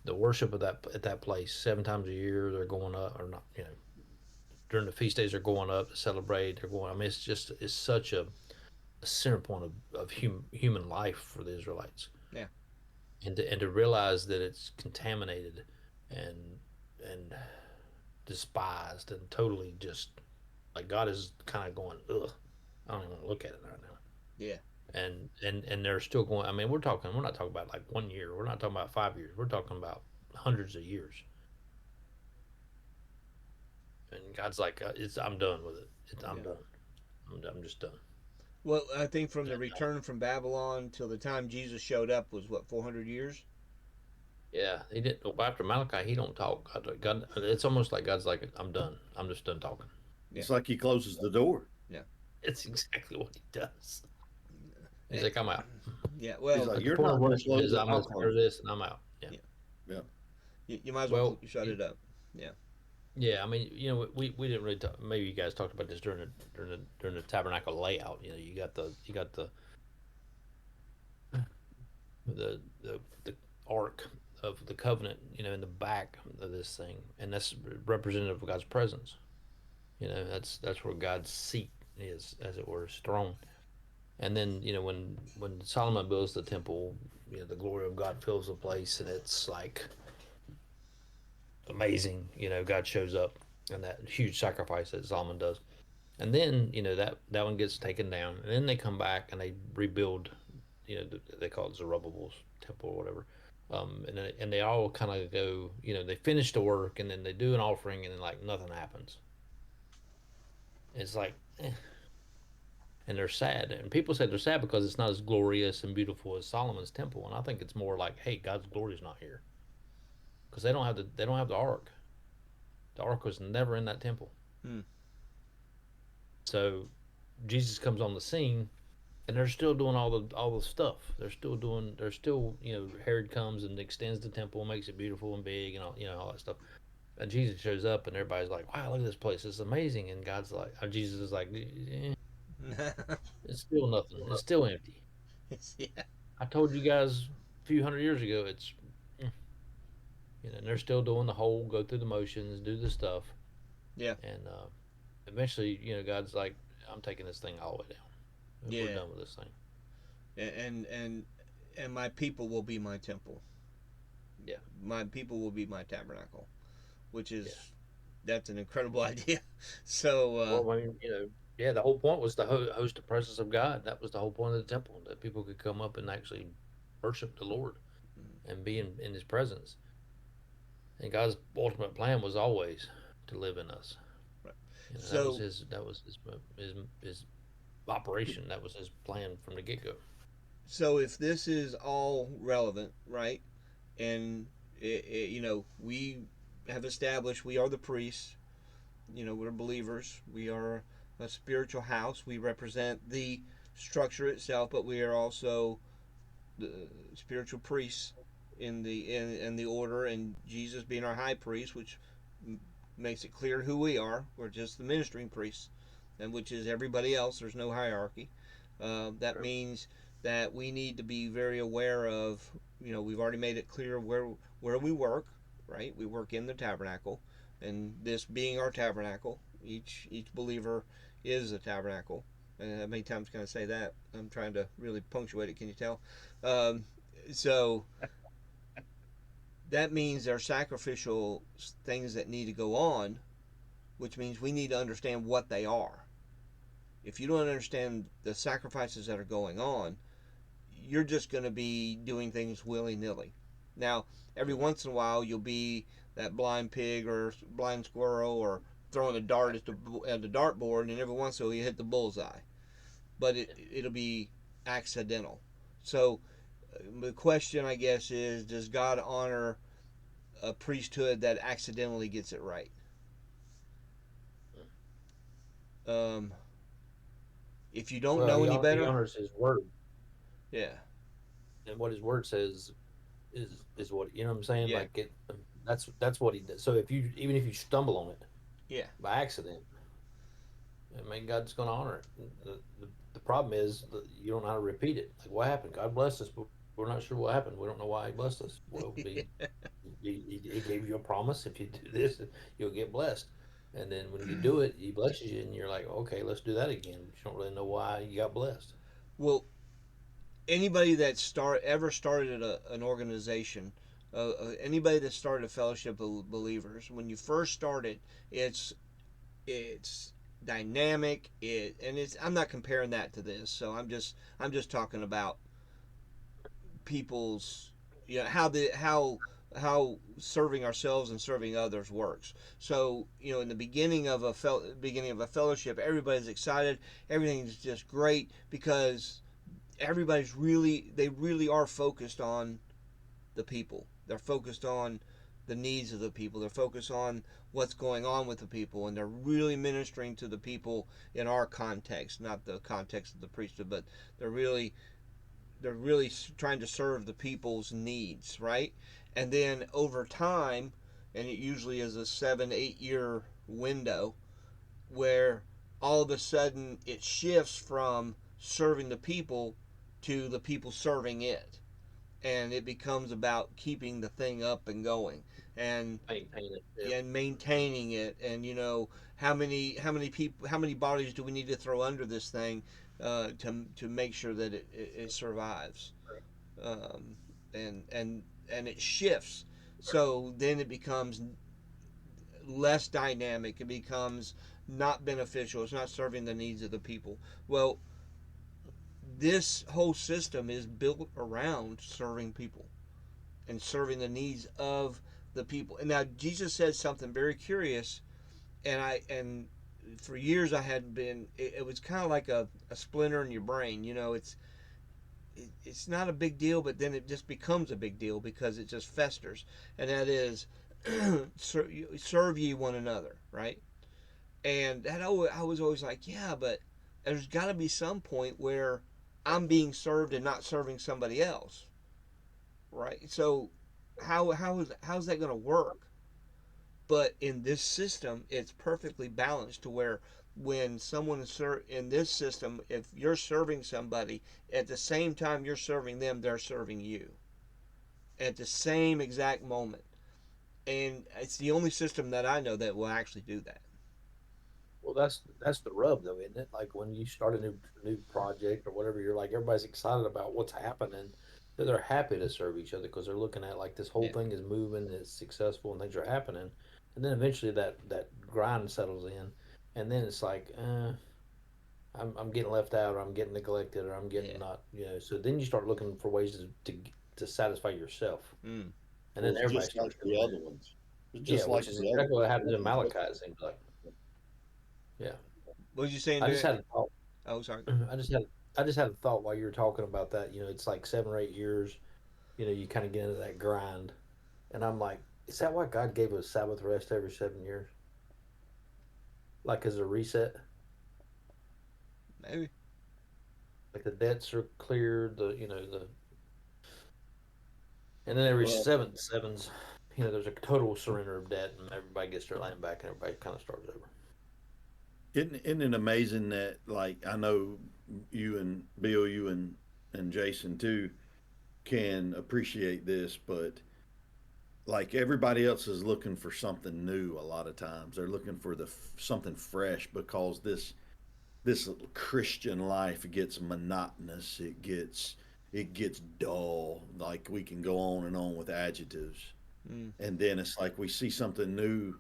The worship of that at that place 7 times a year they're going up, or not, during the feast days they're going up to celebrate. They're going. I mean, it's such a center point of human life for the Israelites, yeah, and to realize that it's contaminated and and despised and totally just like God is kind of going, ugh, I don't even want to look at it right now. yeah, And they're still going. I mean, we're not talking about like one year. We're not talking about 5 years. We're talking about hundreds of years. And God's like, I'm done with it. I'm yeah. done. I'm just done. Well, I think from the return from Babylon till the time Jesus showed up was what, 400 years? Yeah, he didn't. After Malachi, he don't talk. God, it's almost like God's like, I'm done. I'm just done talking. Yeah, It's like he closes the door. yeah, It's exactly what he does. He's Eh, like, I'm out. yeah. He's Well, like, Like the "You're point of not going to worship close is it. I'm I'll going to close serve it." this and I'm out. Yeah. yeah. Yeah. You might as well Well, shut it up. Yeah, yeah. I mean, we didn't really talk. Maybe you guys talked about this during the tabernacle layout. You got the ark of the covenant. In the back of this thing, and that's representative of God's presence. That's where God's seat is, as it were, his throne. And then when Solomon builds the temple, the glory of God fills the place, and it's like amazing. God shows up. and that huge sacrifice that Solomon does. And then that one gets taken down, and then they come back and they rebuild. They call it Zerubbabel's temple or whatever. And they all kind of go. They finish the work, and then they do an offering, and then like nothing happens. It's like, and they're sad. And people say they're sad because it's not as glorious and beautiful as Solomon's temple. And I think it's more like, hey, God's glory is not here because they don't have the ark. The ark was never in that temple. Hmm. So Jesus comes on the scene, and they're still doing all the stuff. They're still Herod comes and extends the temple, makes it beautiful and big, and all that stuff. And Jesus shows up, and everybody's like, "Wow, look at this place! It's amazing!" And God's like, Jesus is like, "It's still nothing. It's still empty. Yeah. I told you guys a few hundred years ago. And they're still doing the whole go through the motions, do the stuff, Yeah. and eventually, God's like, I'm taking this thing all the way down. We're Yeah. done with this thing. And my people will be my temple. Yeah, My people will be my tabernacle, which yeah. is that's an incredible idea. So Well, I mean, yeah, the whole point was to host the presence of God. That was the whole point of the temple, that people could come up and actually worship the Lord and be in His presence. And God's ultimate plan was always to live in us. right. That was So his operation. That was his plan from the get go. if this is all relevant, right? And we have established we are the priests. We're believers. We are a spiritual house. We represent the structure itself, but we are also the spiritual priests in the order, and Jesus being our high priest, which makes it clear who we are. We're just the ministering priests, and which is everybody else. There's no hierarchy. That means that we need to be very aware of. We've already made it clear where we work. Right, we work in the tabernacle, and this being our tabernacle, each believer is a tabernacle. And how many times can I say that? I'm trying to really punctuate it. Can you tell? Um, so that means there are sacrificial things that need to go on, which means we need to understand what they are. If you don't understand the sacrifices that are going on, you're just going to be doing things willy nilly. Now, every once in a while, you'll be that blind pig or blind squirrel or throwing a dart at the dartboard, and every once in a while, you hit the bullseye. But it'll be accidental. So the question, I guess, is does God honor a priesthood that accidentally gets it right? Um, if you don't Well, know he any he better, honors his word, yeah, and what his word says is what I'm saying. yeah, Like that's what he does. So even if you stumble on it yeah. by accident, I mean, God's going to honor it. The problem is that you don't know how to repeat it. Like, what happened? God blessed us, but we're not sure what happened. We don't know why He blessed us. Well, he gave you a promise. If you do this, you'll get blessed. And then when you do it, He blesses you, and you're like, okay, let's do that again. But you don't really know why you got blessed. Well, anybody that ever started an organization, anybody that started a fellowship of believers, when you first start it, it's dynamic. I'm not comparing that to this, so I'm just talking about people's how serving ourselves and serving others works. So in the beginning of a fellowship, everybody's excited, everything's just great because they really are focused on the people. They're focused on the needs of the people. They're focused on what's going on with the people, and they're really ministering to the people in our context, not the context of the priesthood, but they're really they're really trying to serve the people's needs, right? And then over time, and it usually is a 7-8 year window, where all of a sudden it shifts from serving the people to the people serving it, and it becomes about keeping the thing up and going, and Maintain it. Yeah. maintaining it, and how many bodies do we need to throw under this thing to make sure that it survives, um, and and it shifts. So then it becomes less dynamic. It becomes not beneficial. It's not serving the needs of the people. Well, this whole system is built around serving people and serving the needs of the people. And now Jesus said something very curious, and for years I had been. It was kind of like a splinter in your brain. You know, it's not a big deal, but then it just becomes a big deal because it just festers, and that is serve ye one another, right? And that I was always like, yeah, but there's got to be some point where I'm being served and not serving somebody else, right? So how's that going to work? But in this system, it's perfectly balanced to where when someone is in this system, if you're serving somebody at the same time you're serving them, they're serving you at the same exact moment. And it's the only system that I know that will actually do that. Well, that's the rub, though, isn't it? Like when you start a new project or whatever, you're like everybody's excited about what's happening. They're happy to serve each other because they're looking at like this whole Yeah. thing is moving, it's successful, and things are happening. And then eventually that grind settles in, and then it's like, I'm getting left out, or I'm getting neglected, or I'm getting Yeah. not, you know. So then you start looking for ways to satisfy yourself, Mm. and Well, then it's everybody just like starts the doing other that. ones. It's Yeah, just like which is the other exactly what happens in ones. Malachi. It seems like, yeah. What was you saying, I just Derek? had a thought. Oh, sorry. I just had I just had a thought while you were talking about that. You know, it's like 7 or 8 years. You know, you kind of get into that grind, and I'm like, is that why God gave us Sabbath rest every 7 years, like as a reset? Maybe. Like the debts are cleared, and then every Well, seven sevens, there's a total surrender of debt, and everybody gets their land back, and everybody kind of starts over. isn't it amazing that, like, I know you and Bill, you and Jason too can appreciate this, but like everybody else is looking for something new a lot of times. They're looking for something fresh because this Christian life gets monotonous. It gets dull. Like we can go on and on with adjectives, Mm. and then it's like we see something new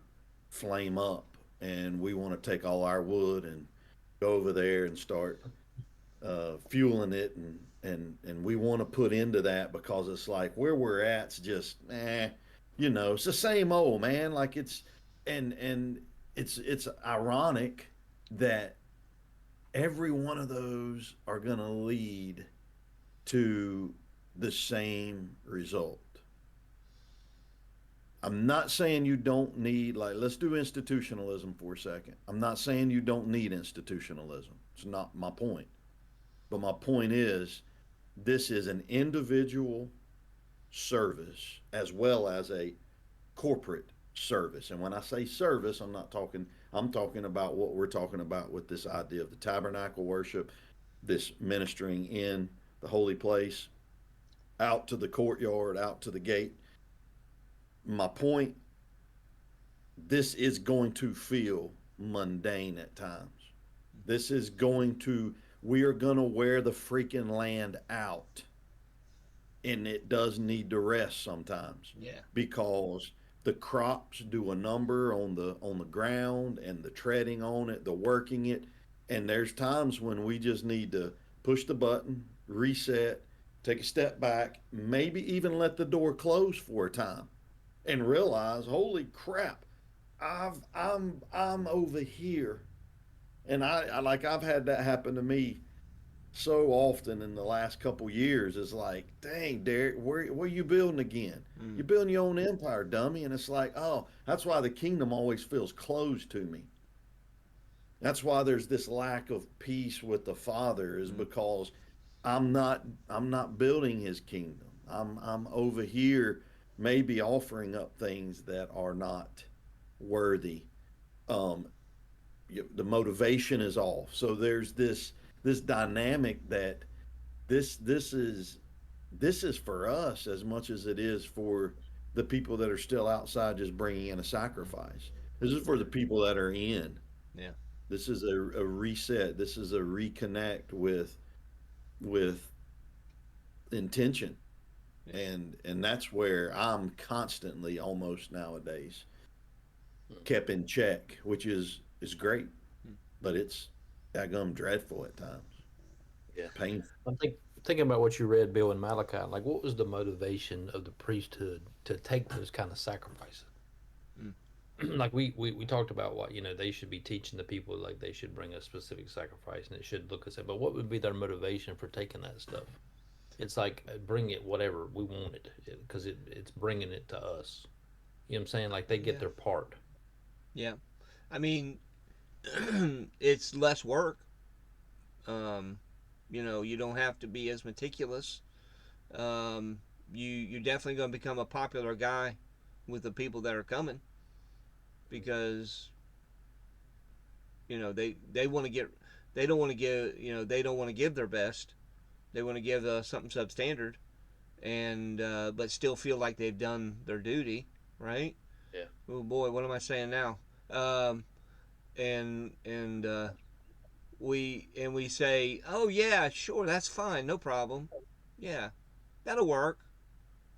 flame up, and we want to take all our wood and go over there and start fueling it, and we want to put into that because it's like where we're at's just it's the same old man. Like and it's ironic that every one of those are going to lead to the same result. I'm not saying you don't need, like, let's do institutionalism for a second. I'm not saying you don't need institutionalism. It's not my point. But my point is, this is an individual service as well as a corporate service. And when I say service, I'm talking about what we're talking about with this idea of the tabernacle worship, this ministering in the holy place, out to the courtyard, out to the gate. My point, this is going to feel mundane at times. This is going to, we are going to wear the freaking land out, and it does need to rest sometimes Yeah. because the crops do a number on the ground and the treading on it, the working it, and there's times when we just need to push the button, reset, take a step back, maybe even let the door close for a time, and realize, holy crap, I'm over here, and I like I've had that happen to me so often in the last couple years. Is like, dang, Derek, where you building again? Mm. You're building your own empire, dummy. And it's like, oh, that's why the kingdom always feels closed to me. That's why there's this lack of peace with the Father, is Mm. because I'm not building His kingdom. I'm over here, maybe offering up things that are not worthy. Um, the motivation is off. So there's this dynamic that this is this is for us as much as it is for the people that are still outside just bringing in a sacrifice. This is for the people that are in. Yeah. This is a reset. This is a reconnect with intention, Yeah. and that's where I'm constantly almost nowadays. kept in check, which is great, but it's daggum dreadful at times. Yeah. Painful. Thinking about what you read, Bill, in Malachi. Like, what was the motivation of the priesthood to take those kind of sacrifices? Mm. Like we talked about what they should be teaching the people, like they should bring a specific sacrifice and it should look as that. But what would be their motivation for taking that stuff? It's like bring it whatever we want it because it's bringing it to us. You know what I'm saying? Like they get Yeah. their part. Yeah. I mean, it's less work. Um, you don't have to be as meticulous. You're definitely going to become a popular guy with the people that are coming because they want to get they don't want to give they don't want to give their best. They want to give something substandard and but still feel like they've done their duty, right? Yeah. Oh boy, what am I saying now? Um, and we say, oh yeah, sure, that's fine, no problem. Yeah, that'll work.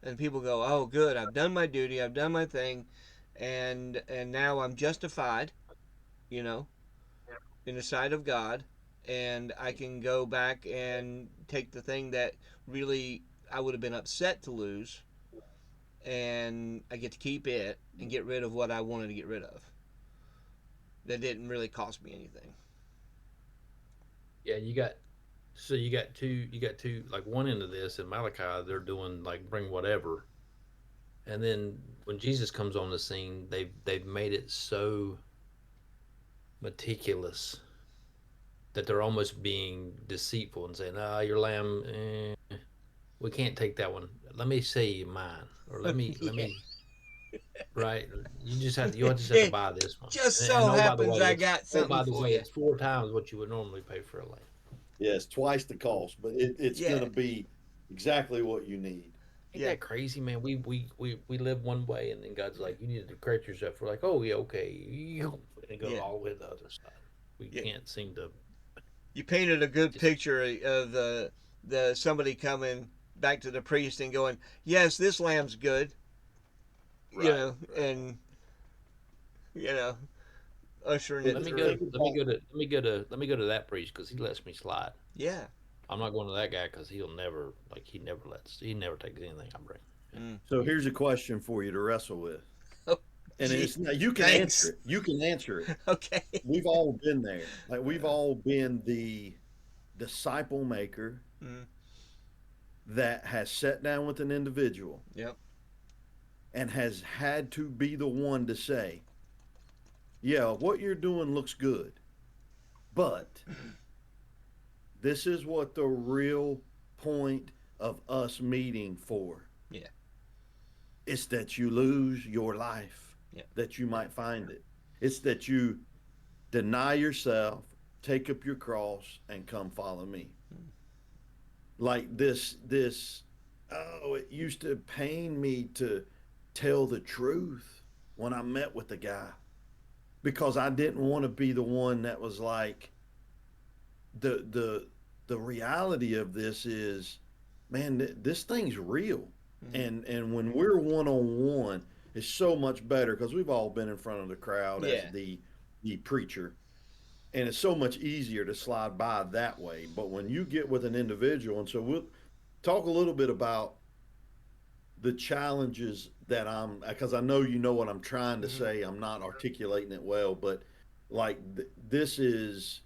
And people go, oh good, I've done my duty, I've done my thing, and now I'm justified, you know, in the sight of God, and I can go back and take the thing that really I would have been upset to lose, and I get to keep it and get rid of what I wanted to get rid of. That didn't really cost me anything. Yeah, you got two like one end of this in Malachi they're doing like bring whatever. And then when Jesus comes on the scene, they've made it so meticulous that they're almost being deceitful and saying, "Ah, your lamb, we can't take that one. Let me say mine, or let Yeah. me right. You just have to It buy this one. just And so oh, by the happens way, I it's got oh, something by the for way, you. it's 4 times what you would normally pay for a lamb. Yes, twice the cost, but it's going Yeah, to be exactly what you need. Ain't yeah, that crazy, man? We live one way, and then God's like, you need to correct yourself. We're like, oh yeah, okay, and go yeah, all the way to the other side. We yeah. can't seem to You painted a good just picture of the somebody coming back to the priest and going, "Yes, this lamb's good," right, right. and you know, ushering Let it me go. through. Think Let me about go to. Let me go to. Let me go to that priest because he lets me slide. Yeah. I'm not going to that guy because he'll never like he never lets he never takes anything I bring. Yeah. Mm. so here's a question for you to wrestle with. Oh, And gee. it's you can answer Thanks. it. You can answer it. Okay. We've all been there. Like we've all been the disciple maker Mm. that has sat down with an individual Yep. and has had to be the one to say, "Yeah, what you're doing looks good, but this is what the real point of us meeting for. Yeah. It's that you lose your life, Yeah. that you might find it. It's that you deny yourself, take up your cross, and come follow me." Mm. Like this, oh, it used to pain me to tell the truth when I met with the guy because I didn't want to be the one that was like, the reality of this is, man, this thing's real. Mm. And when we're one on one, it's so much better because we've all been in front of the crowd as Yeah. the preacher, and it's so much easier to slide by that way. But when you get with an individual, and so we'll talk a little bit about the challenges that I'm, because I know you know what I'm trying to Mm-hmm. say. I'm not articulating it well, but like this is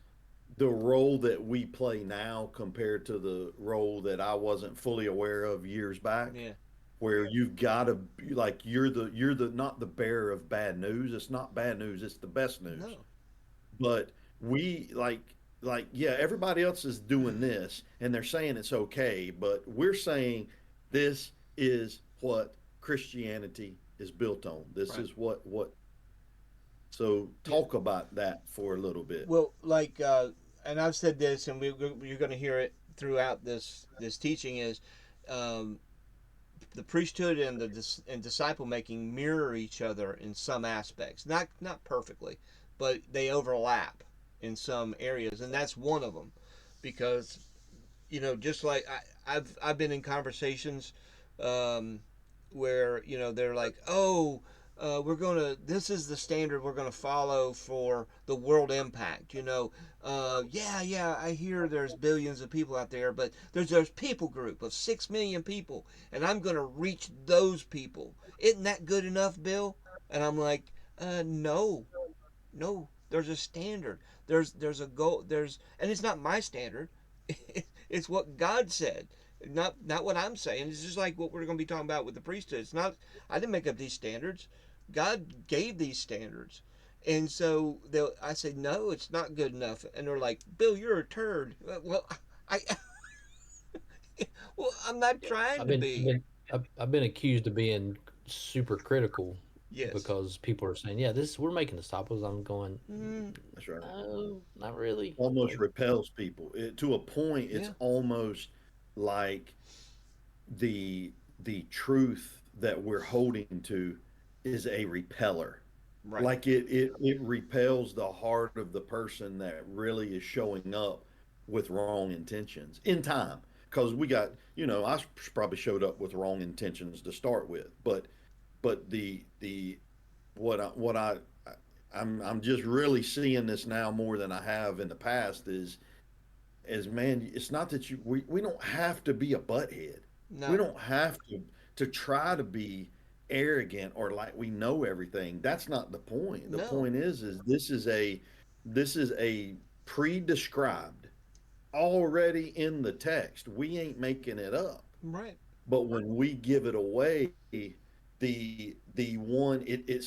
the role that we play now compared to the role that I wasn't fully aware of years back, Yeah. where you've got to be like you're the not the bearer of bad news. It's not bad news. It's the best news. No. But we like yeah, everybody else is doing this and they're saying it's okay, but we're saying this is what Christianity is built on. This Right. is what so Yeah. talk about that for a little bit. Well, like, and I've said this, and you're going to hear it throughout this teaching is, um, the priesthood and and disciple making mirror each other in some aspects, not perfectly, but they overlap in some areas, and that's one of them, because just like I've been in conversations, um, where they're like, oh. we're gonna. This is the standard we're gonna follow for the world impact. Yeah, yeah. I hear there's billions of people out there, but there's people group of 6 million people, and I'm gonna reach those people. Isn't that good enough, Bill? And I'm like, no, no. There's a standard. There's a goal. And it's not my standard. It's what God said, not what I'm saying. It's just like what we're going to be talking about with the priesthood. It's not. I didn't make up these standards. God gave these standards, and so I say no, it's not good enough, and they're like, Bill, you're a turd. Well, I well, I'm not trying I've to been I've be. been I've been accused of being super critical Yes. because people are saying, "Yeah, this we're making disciples." I'm going, Mm, That's right. "No, not really." Almost Like, repels people. To a point, it's yeah. almost like the truth that we're holding to is a repeller. Right. Like it repels the heart of the person that really is showing up with wrong intentions in time. Because we got, I probably showed up with wrong intentions to start with, but the what I'm just really seeing this now more than I have in the past is man, it's not that we don't have to be a butthead. We No. don't have to try to be arrogant or like we know everything. That's not the point. The No. point is this is a pre-described already in the text. We ain't making it up. Right. But when we give it away, it's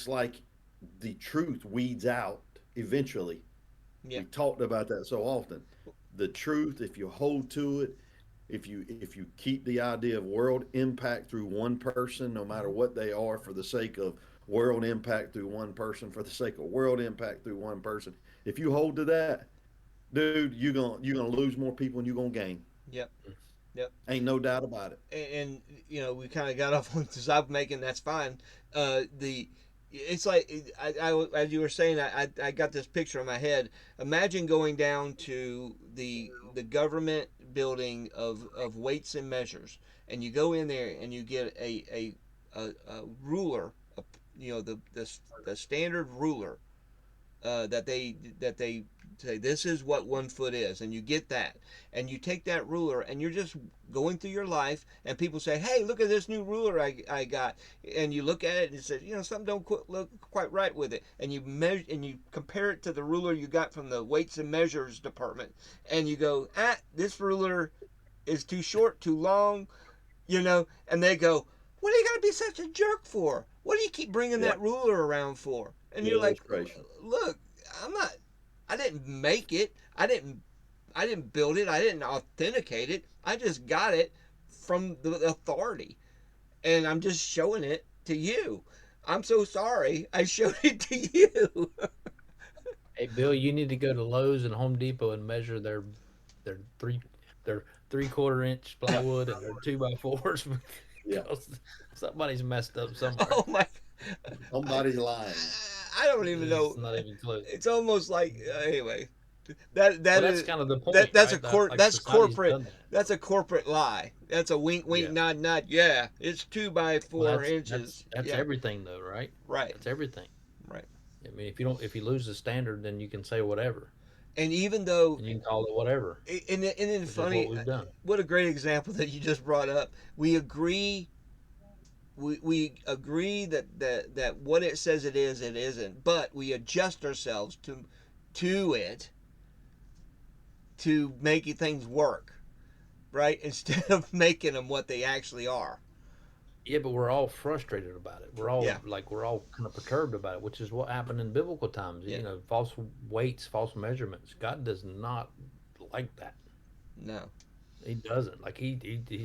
like the truth weeds out eventually. Yeah. We talked about that so often. The truth, if you hold to it, if you keep the idea of world impact through one person, no matter Mhm. what they are, for the sake of world impact through one person, for the sake of world impact through one person, if you hold to that, dude, you're gonna lose more people and you're gonna gain. Yep. Yep. Ain't no doubt about it. And we kind of got off on the stop making. That's fine. The It's like as you were saying, I got this picture in my head. Imagine going down to the government building of weights and measures, and you go in there and you get a ruler, the standard ruler, that they say this is what 1 foot is, and you get that, and you take that ruler, and you're just going through your life, and people say, hey, look at this new ruler I got, and you look at it and you say, something don't look quite right with it, and you measure and you compare it to the ruler you got from the weights and measures department, and you go, this ruler is too short, too long, and they go, what are you going to be such a jerk for? What do you keep bringing Yeah. that ruler around for? And you're like, Illustration. look, I'm not, I didn't make it. I didn't build it. I didn't authenticate it. I just got it from the authority, and I'm just showing it to you. I'm so sorry. I showed it to you. hey, Bill, you need to go to Lowe's and Home Depot and measure their three their 3/4 inch plywood and their 2x4s Yeah. because somebody's messed up somewhere. Oh my! I, Somebody's lying. I don't even It's know. not even close. It's almost like anyway. That Well, that that's is kind of the that point, that's a right? That cor- like that's society's corporate. done that. That's a corporate lie. That's a wink, wink, Yeah. nod, nod. Yeah, it's two by Well, four that's inches. that's Yeah, everything though, right? right, That's everything. right. I mean, if you lose the standard, then you can say whatever, And even though, and you can call it whatever, and it's which is what funny, we've done. what a great example that you just brought up. We agree. We agree that what it says it is, it isn't. But we adjust ourselves to it to make things work, right? Instead of making them what they actually are. Yeah, but we're all frustrated about it. Yeah, We're all kind of perturbed about it, which is what happened in biblical times. yeah. False weights, false measurements. God does not like that. No. He doesn't. Like he's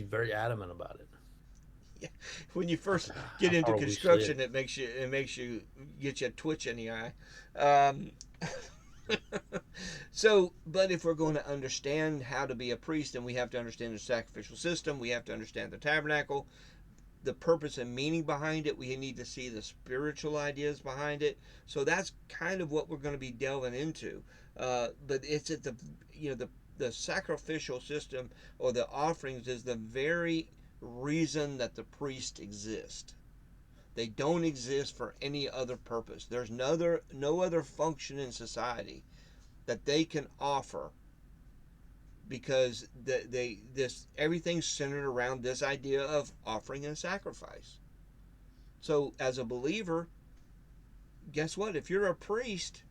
very adamant about it. Yeah. When you Like, first get how into far we slid. construction, it makes you get you a twitch in the eye. Um, so, but if we're going to understand how to be a priest, then we have to understand the sacrificial system. We have to understand the tabernacle, the purpose and meaning behind it. We need to see the spiritual ideas behind it. So that's kind of what we're going to be delving into. But it's at the sacrificial system or the offerings is the very reason that the priest exists. They don't exist for any other purpose. There's no other function in society that they can offer, because they this everything's centered around this idea of offering and sacrifice. So as a believer, guess what? If you're a priest,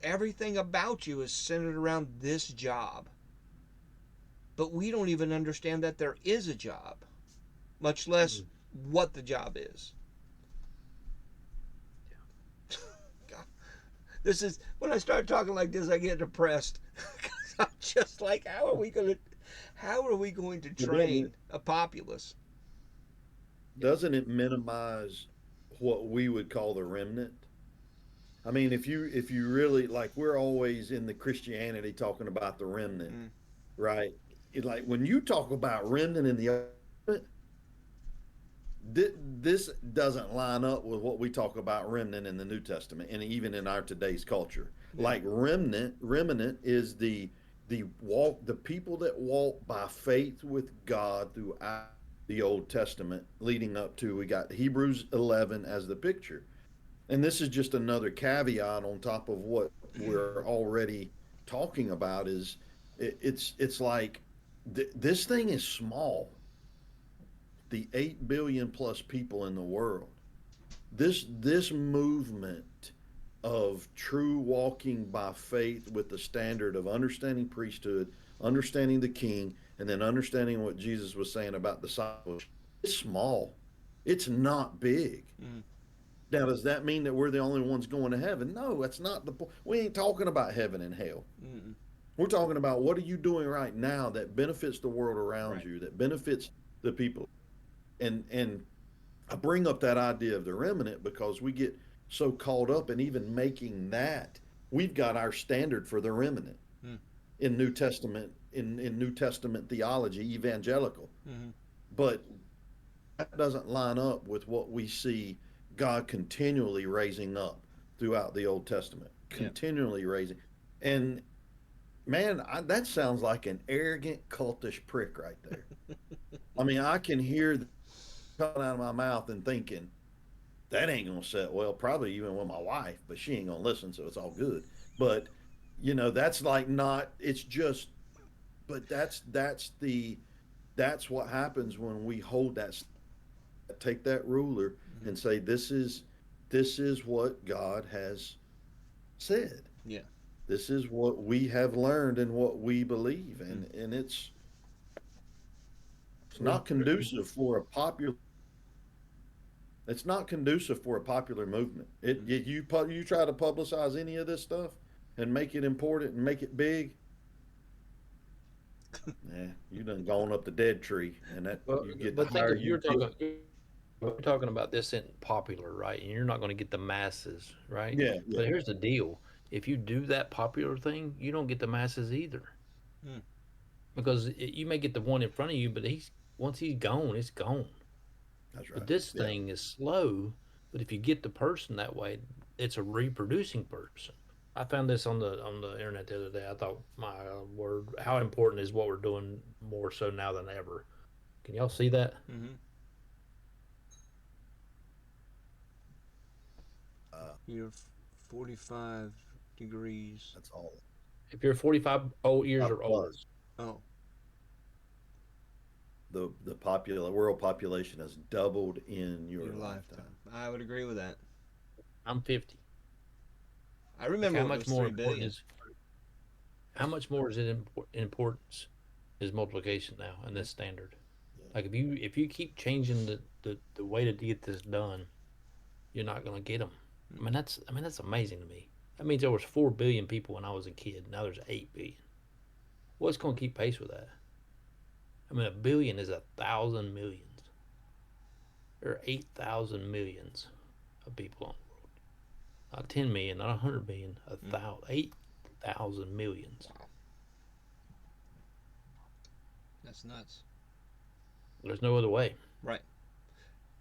everything about you is centered around this job. But we don't even understand that there is a job, much less what the job is. God, this is when I start talking like this, I get depressed. I'm just like, how are we going to train a populace? Doesn't it minimize what we would call the remnant? I mean, if you really like, we're always in the Christianity talking about the remnant, Mm. right? Like when you talk about remnant in the Old Testament, this doesn't line up with what we talk about remnant in the New Testament, and even in our today's culture. Yeah. Like remnant is the people that walk by faith with God throughout the Old Testament, leading up to, we got Hebrews 11 as the picture. And this is just another caveat on top of what we're already talking about. Is it's like this thing is small. The 8 billion plus people in the world. This movement of true walking by faith with the standard of understanding priesthood, understanding the king, and then understanding what Jesus was saying about discipleship. It's small. It's not big. Mm. Now, does that mean that we're the only ones going to heaven? No, that's not the point. We ain't talking about heaven and hell. Mm. We're talking about what are you doing right now that benefits the world around Right. you, that benefits the people. And I bring up that idea of the remnant because we get so caught up in even making that. We've got our standard for the remnant Mm. in New Testament in New Testament theology, evangelical. Mm. But that doesn't line up with what we see God continually raising up throughout the Old Testament, Yeah. continually raising. And man, that sounds like an arrogant, cultish prick right there. I mean, I can hear coming out of my mouth and thinking, that ain't gonna set well, probably even with my wife, but she ain't gonna listen, so it's all good. But that's like not. It's just, but that's what happens when we hold that, take that ruler Mm. and say this is what God has said. Yeah. This is what we have learned and what we believe, Mm. and it's not conducive for a popular. It's not conducive for a popular movement. Mm. You try to publicize any of this stuff and make it important and make it big. Yeah, you done gone up the dead tree, and that you get the But think higher of you get. we're talking about this in popular, right? And you're not going to get the masses, right? Yeah, yeah, But here's the deal: if you do that popular thing, you don't get the masses either, Mm. because you may get the one in front of you, but he's once he's gone, it's gone. that's But right. this Yeah, thing is slow. But if you get the person that way, it's a reproducing person. I found this on the internet the other day. I thought, my word, how important is what we're doing more so now than ever? Can y'all see that? Mm-hmm. uh, You're 45 degrees. that's all. If you're 45 old years or older, Plus, Oh, the popular world population has doubled in your your lifetime. lifetime. I would agree with that. I'm 50. I Like remember how when it much was more 3 important billion. is how much more is it importance is multiplication now in this standard? Yeah, Like if you keep changing the way to get this done, you're not gonna get them. I mean that's amazing to me. That means there was 4 billion people when I was a kid. Now there's 8 billion. What's gonna keep pace with that? I mean, a billion is 1,000 millions. There are 8,000 millions of people on the world. Not 10 million, not 100 million. Mm. 8,000 millions. Wow, that's nuts. There's no other way. Right.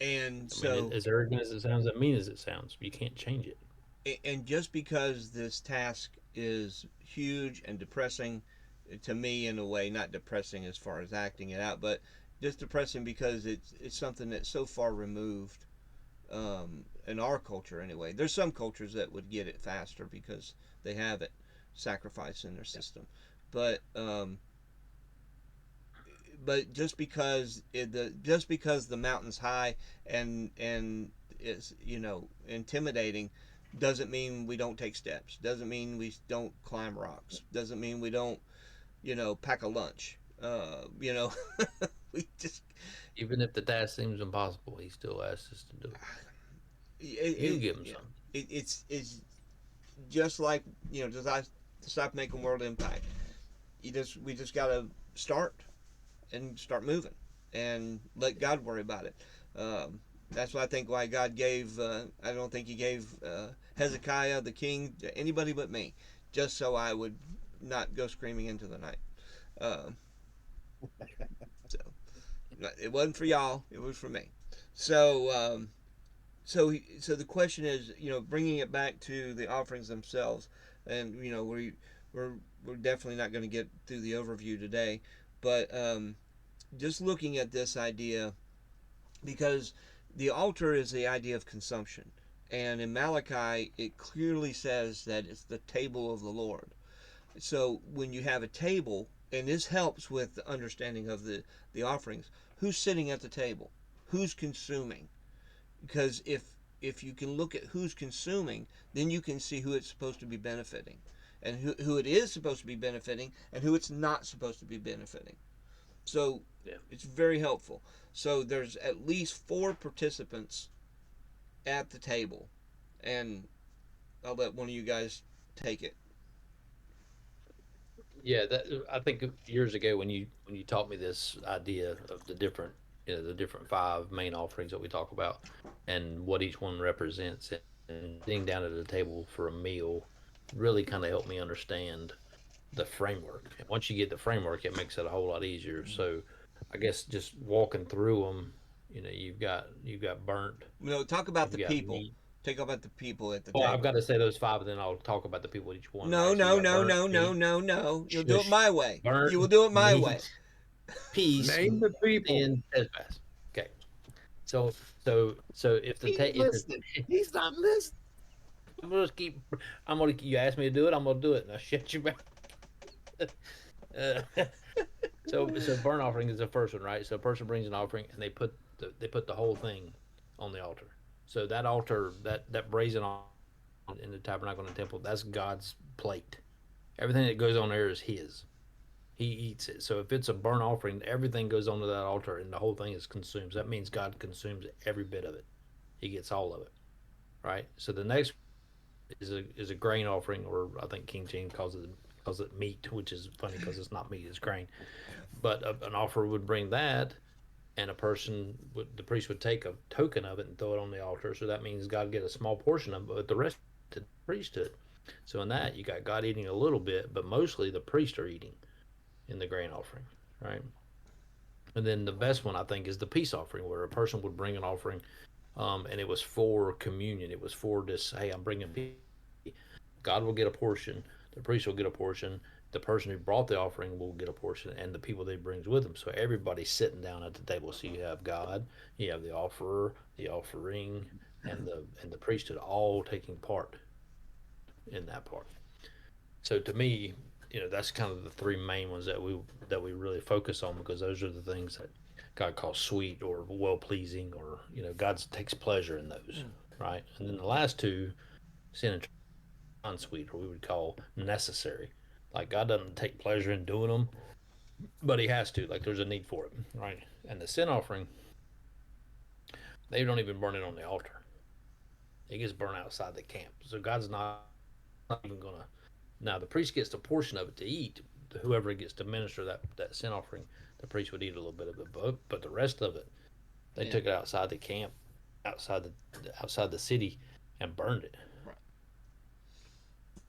And I mean, so, as arrogant as it sounds, as mean as it sounds, you can't change it. and just because this task is huge and depressing to me in a way, not depressing as far as acting it out, but just depressing because it's something that's so far removed in our culture anyway. There's some cultures that would get it faster because they have it sacrificed in their system, but just because the mountain's high and is intimidating doesn't mean we don't take steps. Doesn't mean we don't climb rocks. Doesn't mean we don't pack a lunch. We just Even if the task seems impossible, he still asks us to do it. You it, give him yeah, something. it's just like to stop making world impact. We just gotta start moving and let God worry about it. That's why I think why God gave. I don't think He gave Hezekiah the king to anybody but me, just so I would not go screaming into the night. Uh, so it wasn't for y'all; it was for me. So so the question is, bringing it back to the offerings themselves, and we're we're definitely not going to get through the overview today, but just looking at this idea, because the altar is the idea of consumption, and in Malachi it clearly says that it's the table of the Lord. So when you have a table, and this helps with the understanding of the offerings, who's sitting at the table, who's consuming, because if you can look at who's consuming, then you can see who it's supposed to be benefiting, and who it is supposed to be benefiting, and who it's not supposed to be benefiting. So Yeah. it's very helpful. So there's at least four participants at the table, and I'll let one of you guys take it. Yeah, that I think years ago when you taught me this idea of the different the different five main offerings that we talk about and what each one represents and sitting down at a table for a meal really kind of helped me understand the framework. And once you get the framework, it makes it a whole lot easier. So I guess just walking through them, you've got burnt, Talk about you've the got people. meat. Talk about the people at the Well, I've got table. to say those five, and then I'll talk about the people at each one, No, right? So you no, got no, burnt no, no, meat, no, no. You'll do it shush, my way. burnt You will do it my way. meat, peace, Name the people. sin, trespass. Okay. So so if the He ain't if the listening. He's not listening. I'm gonna keep you ask me to do it, I'm gonna do it. Now shut your mouth. Uh, so burnt offering is the first one, right? So a person brings an offering and they put the whole thing on the altar. So that altar, that brazen altar in the tabernacle and the temple, that's God's plate. Everything that goes on there is His. He eats it. So if it's a burnt offering, everything goes onto that altar and the whole thing is consumed. So that means God consumes every bit of it. He gets all of it, right? So the next is a grain offering, or I think King James calls it meat, which is funny because it's not meat, it's grain. But an offer would bring that, and the priest would take a token of it and throw it on the altar. So that means God get a small portion of it, but the rest to the priesthood. So in that you got God eating a little bit, but mostly the priests are eating in the grain offering, right? And then the best one I think is the peace offering, where a person would bring an offering, and it was for communion. It was for this. Hey, I'm bringing peace. God will get a portion. The priest will get a portion. The person who brought the offering will get a portion, and the people that he brings with him. So everybody's sitting down at the table. So you have God, you have the offerer, the offering, and the priesthood all taking part in that part. So to me, that's kind of the three main ones that we really focus on, because those are the things that God calls sweet or well pleasing, or God takes pleasure in those, right? And then the last two, sin and unsweet, or we would call necessary. Like God doesn't take pleasure in doing them, but He has to. Like there's a need for it, right? And the sin offering, they don't even burn it on the altar. It gets burned outside the camp. So God's not even gonna. Now the priest gets a portion of it to eat. Whoever gets to minister that sin offering, the priest would eat a little bit of it, but the rest of it, they Yeah. took it outside the camp, outside the city, and burned it. Right.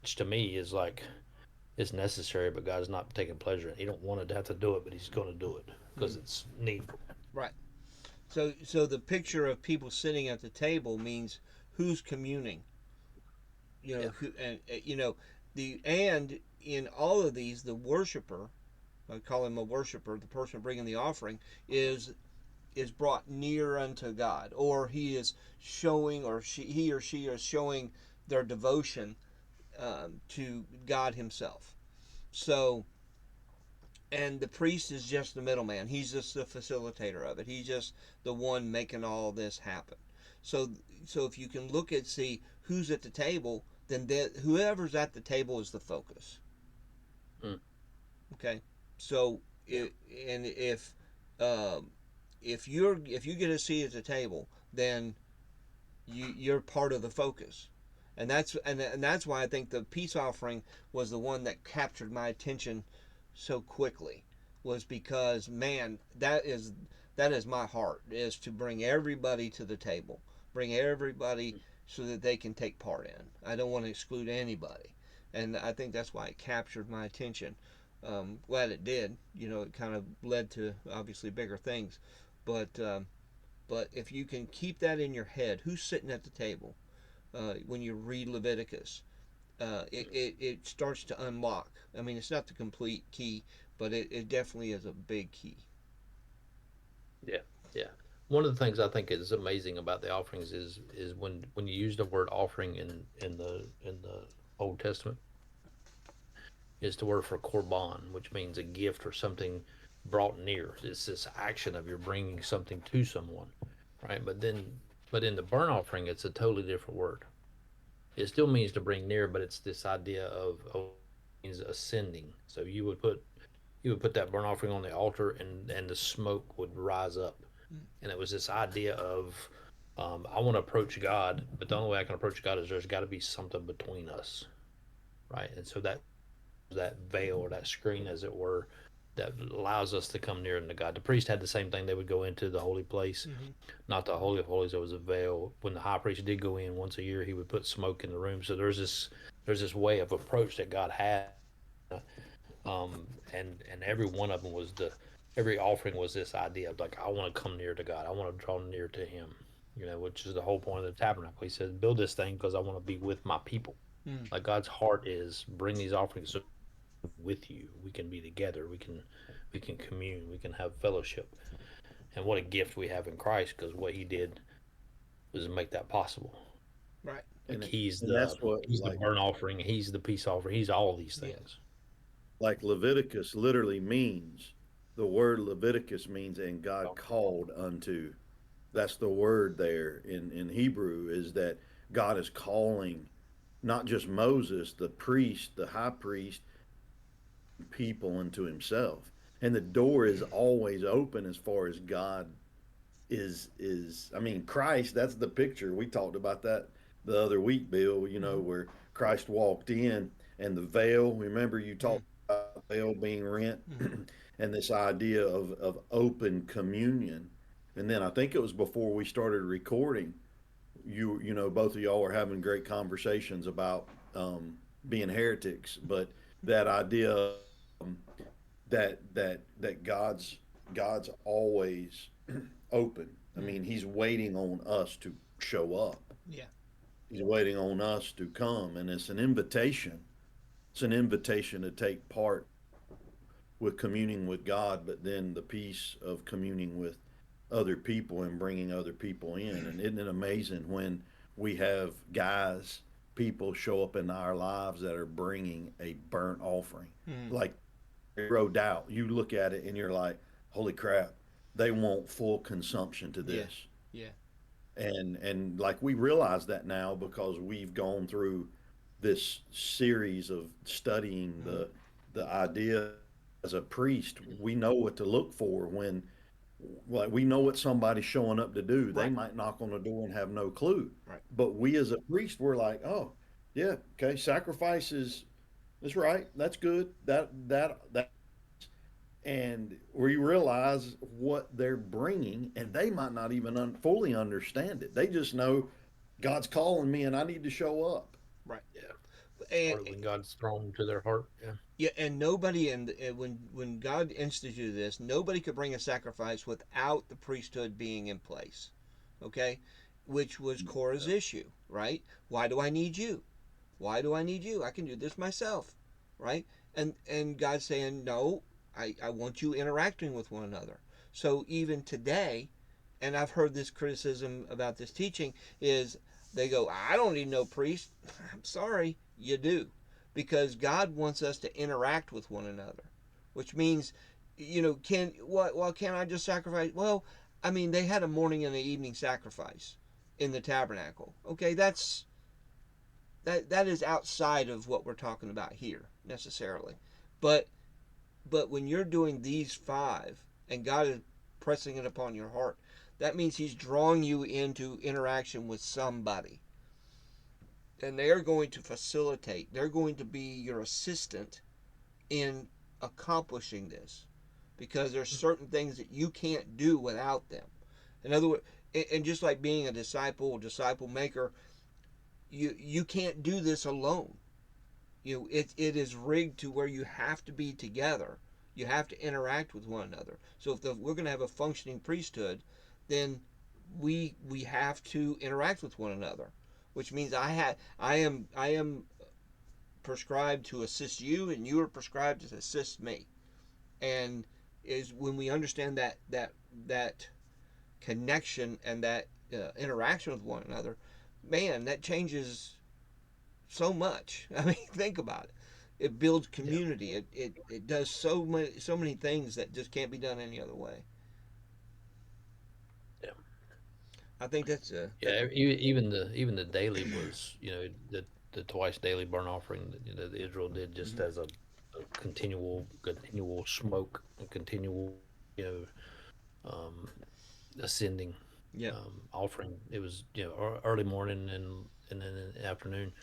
Which to me is like it's necessary, but God's not taking pleasure in it. He don't want to have to do it, but He's going to do it because it's needful. Right. So the picture of people sitting at the table means who's communing. Yeah. Who and and in all of these, the worshiper, I call him a worshiper, the person bringing the offering, is is brought near unto God, or he is showing, or he or she is showing their devotion to God Himself. So, and the priest is just the middleman. He's just the facilitator of it. He's just the one making all this happen. So, so if you can look at see who's at the table, then whoever's at the table is the focus. Mm. Okay, so and um, if you get a seat at the table, then you're part of the focus, and that's why I think the peace offering was the one that captured my attention so quickly, was because man, that is my heart, is to bring everybody to the table, bring everybody so that they can take part in. I don't want to exclude anybody, and I think that's why it captured my attention. Glad it did. You know, it kind of led to obviously bigger things, but but if you can keep that in your head, who's sitting at the table when you read Leviticus, it starts to unlock. I mean, it's not the complete key, but it definitely is a big key. Yeah, yeah. One of the things I think is amazing about the offerings is when you use the word offering in the Old Testament, is the word for korban, which means a gift or something brought near. It's this action of you're bringing something to someone, right? But in the burnt offering, it's a totally different word. It still means to bring near, but it's this idea of means ascending. So you would put that burnt offering on the altar, and the smoke would rise up, and it was this idea of I want to approach God, but the only way I can approach God is there's got to be something between us, right? And so that veil or that screen, as it were, that allows us to come near unto God. The priest had the same thing. They would go into the holy place, Mm-hmm. not the holy of holies. There was a veil. When the high priest did go in once a year, he would put smoke in the room. So there's this way of approach that God had, and every one of them was every offering was this idea of like, I want to come near to God. I want to draw near to Him. Which is the whole point of the tabernacle. He says, build this thing because I want to be with my people. Mm. Like God's heart is bring these offerings so with you. We can be together. We can commune. We can have fellowship. And what a gift we have in Christ, because what He did was make that possible. Right. Like and and that's what, He's the burnt offering. He's the peace offering. He's all these Yeah. things. like Leviticus literally means, the word Leviticus means, and God called unto. That's the word there in Hebrew, is that God is calling not just Moses, the priest, the high priest, people unto Himself. And the door is always open as far as God is. I mean, Christ, that's the picture. We talked about that the other week, Bill, Mm-hmm. where Christ walked in and the veil, remember you Mm-hmm. talked about the veil being rent, Mm-hmm. and this idea of open communion. And then I think it was before we started recording, both of y'all are having great conversations about being heretics, but that idea, um, that God's always open. I Mm. mean, He's waiting on us to show up. Yeah. He's waiting on us to come, and it's an invitation. It's an invitation to take part with communing with God, but then the piece of communing with other people and bringing other people in. And isn't it amazing when we have guys, people show up in our lives that are bringing a burnt offering? Mm. Like, zero doubt. You look at it and you're like, holy crap, they want full consumption to Yeah. this. Yeah. And like we realize that now because we've gone through this series of studying Mm-hmm. the idea. As a priest, we know what to look for when, like, we know what somebody's showing up to do. They Right. might knock on the door and have no clue, Right. but we as a priest, we're like, oh yeah, okay, sacrifice is right, that's good, that, and we realize what they're bringing, and they might not even fully understand it. They just know God's calling me and I need to show up. Right. Yeah, And part of when God's thrown to their heart. Yeah, yeah, and nobody when God instituted this, nobody could bring a sacrifice without the priesthood being in place. Okay, which was Korah's issue, right? Why do I need you? Why do I need you? I can do this myself, right? And God's saying, no, I want you interacting with one another. So even today, and I've heard this criticism about this teaching is they go, I don't need no priest. I'm sorry, you do, because God wants us to interact with one another, which means, can what? Well, can I just sacrifice? Well, I mean, they had a morning and an evening sacrifice in the tabernacle. Okay, that is outside of what we're talking about here necessarily, but when you're doing these five and God is pressing it upon your heart, that means He's drawing you into interaction with somebody. And they are going to facilitate, they're going to be your assistant in accomplishing this because there's certain things that you can't do without them. In other words, and just like being a disciple maker, you can't do this alone. It is rigged to where you have to be together. You have to interact with one another. So if we're going to have a functioning priesthood, then we have to interact with one another, which means I am prescribed to assist you, and you are prescribed to assist me. And is when we understand that connection and that interaction with one another, man, that changes so much. I mean, think about it. It builds Yeah. community. It does so many things that just can't be done any other way. Yeah. I think that's a that. Yeah. Even the daily was, the twice daily burnt offering that, that Israel did just Mhm. as a continual smoke, a continual, you know, um, ascending Yep. offering. It was, early morning and then in the afternoon.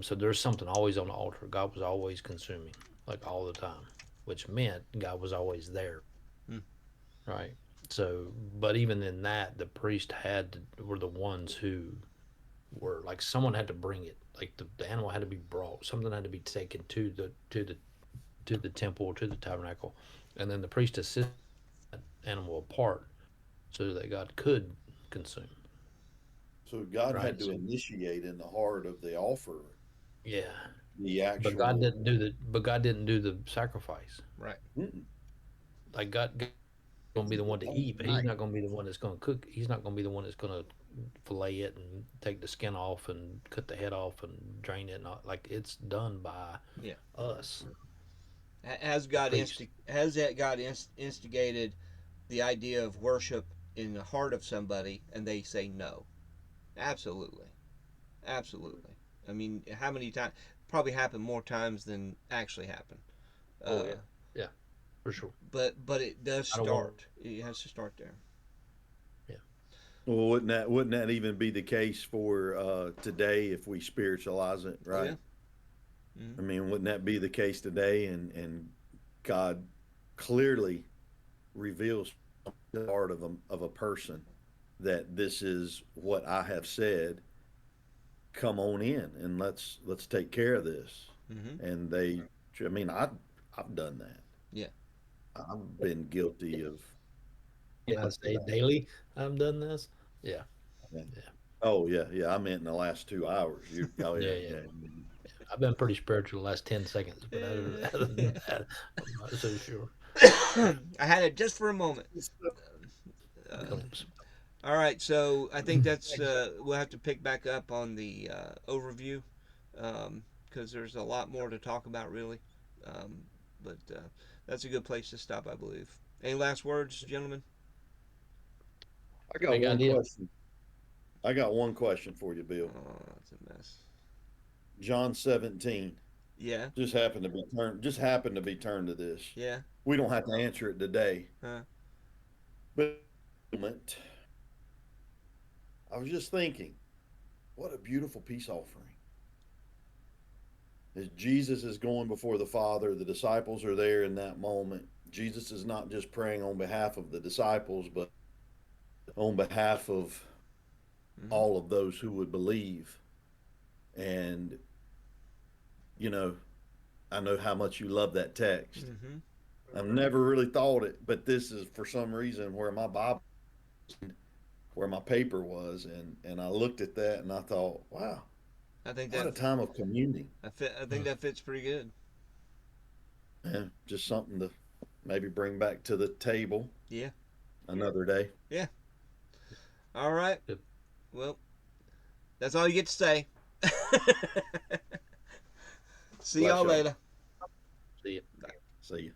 So there's something always on the altar. God was always consuming, like all the time, which meant God was always there, Mm. right? So, but even in that, the priest were the ones who were like someone had to bring it. Like the animal had to be brought. Something had to be taken to the temple or to the tabernacle, and then the priest assisted that animal apart so that God could consume. So God Right. had to So initiate in the heart of the offerer yeah, the but God actual. didn't do the sacrifice. Right. Mm-mm. Like God gonna be the one to eat, but he's Night. not gonna be the one that's gonna cook. He's not gonna be the one that's gonna fillet it and take the skin off and cut the head off and drain it. And all, like it's done by Yeah. us, Has the God priest. instigated the idea of worship in the heart of somebody, and they say no? Absolutely. Absolutely. I mean, how many times? Probably happened more times than actually happened. Oh yeah, Uh, yeah, for sure. but it does I don't want. start. It has to start there. Yeah, Well, wouldn't that even be the case for today if we spiritualize it, Oh yeah. right? Mm-hmm. I mean, wouldn't that be the case today? And God clearly reveals the heart of a person that this is what I have said. Come on in and let's take care of this. Mm-hmm. And I mean, I've done that. Yeah. I've been guilty of. yeah. I say daily. I've done this. Yeah, Yeah. yeah, Oh yeah, yeah. I meant in the last 2 hours. You. Oh yeah, yeah, yeah. yeah. I've been pretty spiritual the last 10 seconds, but other than that, I'm not so sure. I had it just for a moment. Uh, Glimpse. all right, so I think that's we'll have to pick back up on the overview because there's a lot more to talk about, really. Um, but that's a good place to stop, I believe. Any last words, gentlemen? I got Big one idea. question. I got one question for you, Bill. Oh, that's a mess. John 17 Yeah, just happened to be turned to this. yeah. We don't have to answer it today, Huh. but moment, I was just thinking, what a beautiful peace offering. As Jesus is going before the Father, the disciples are there in that moment. Jesus is not just praying on behalf of the disciples, but on behalf of Mm-hmm. all of those who would believe. And, you know, I know how much you love that text. Mm-hmm. I've never really thought it, but this is for some reason where my paper was, and I looked at that and I thought, wow, I think what that a time of communing. I think that fits pretty good. Yeah, just something to maybe bring back to the table Yeah, another day. yeah. All right. Yep. Well, that's all you get to say. See Bless y'all y'all. later. See ya. See you.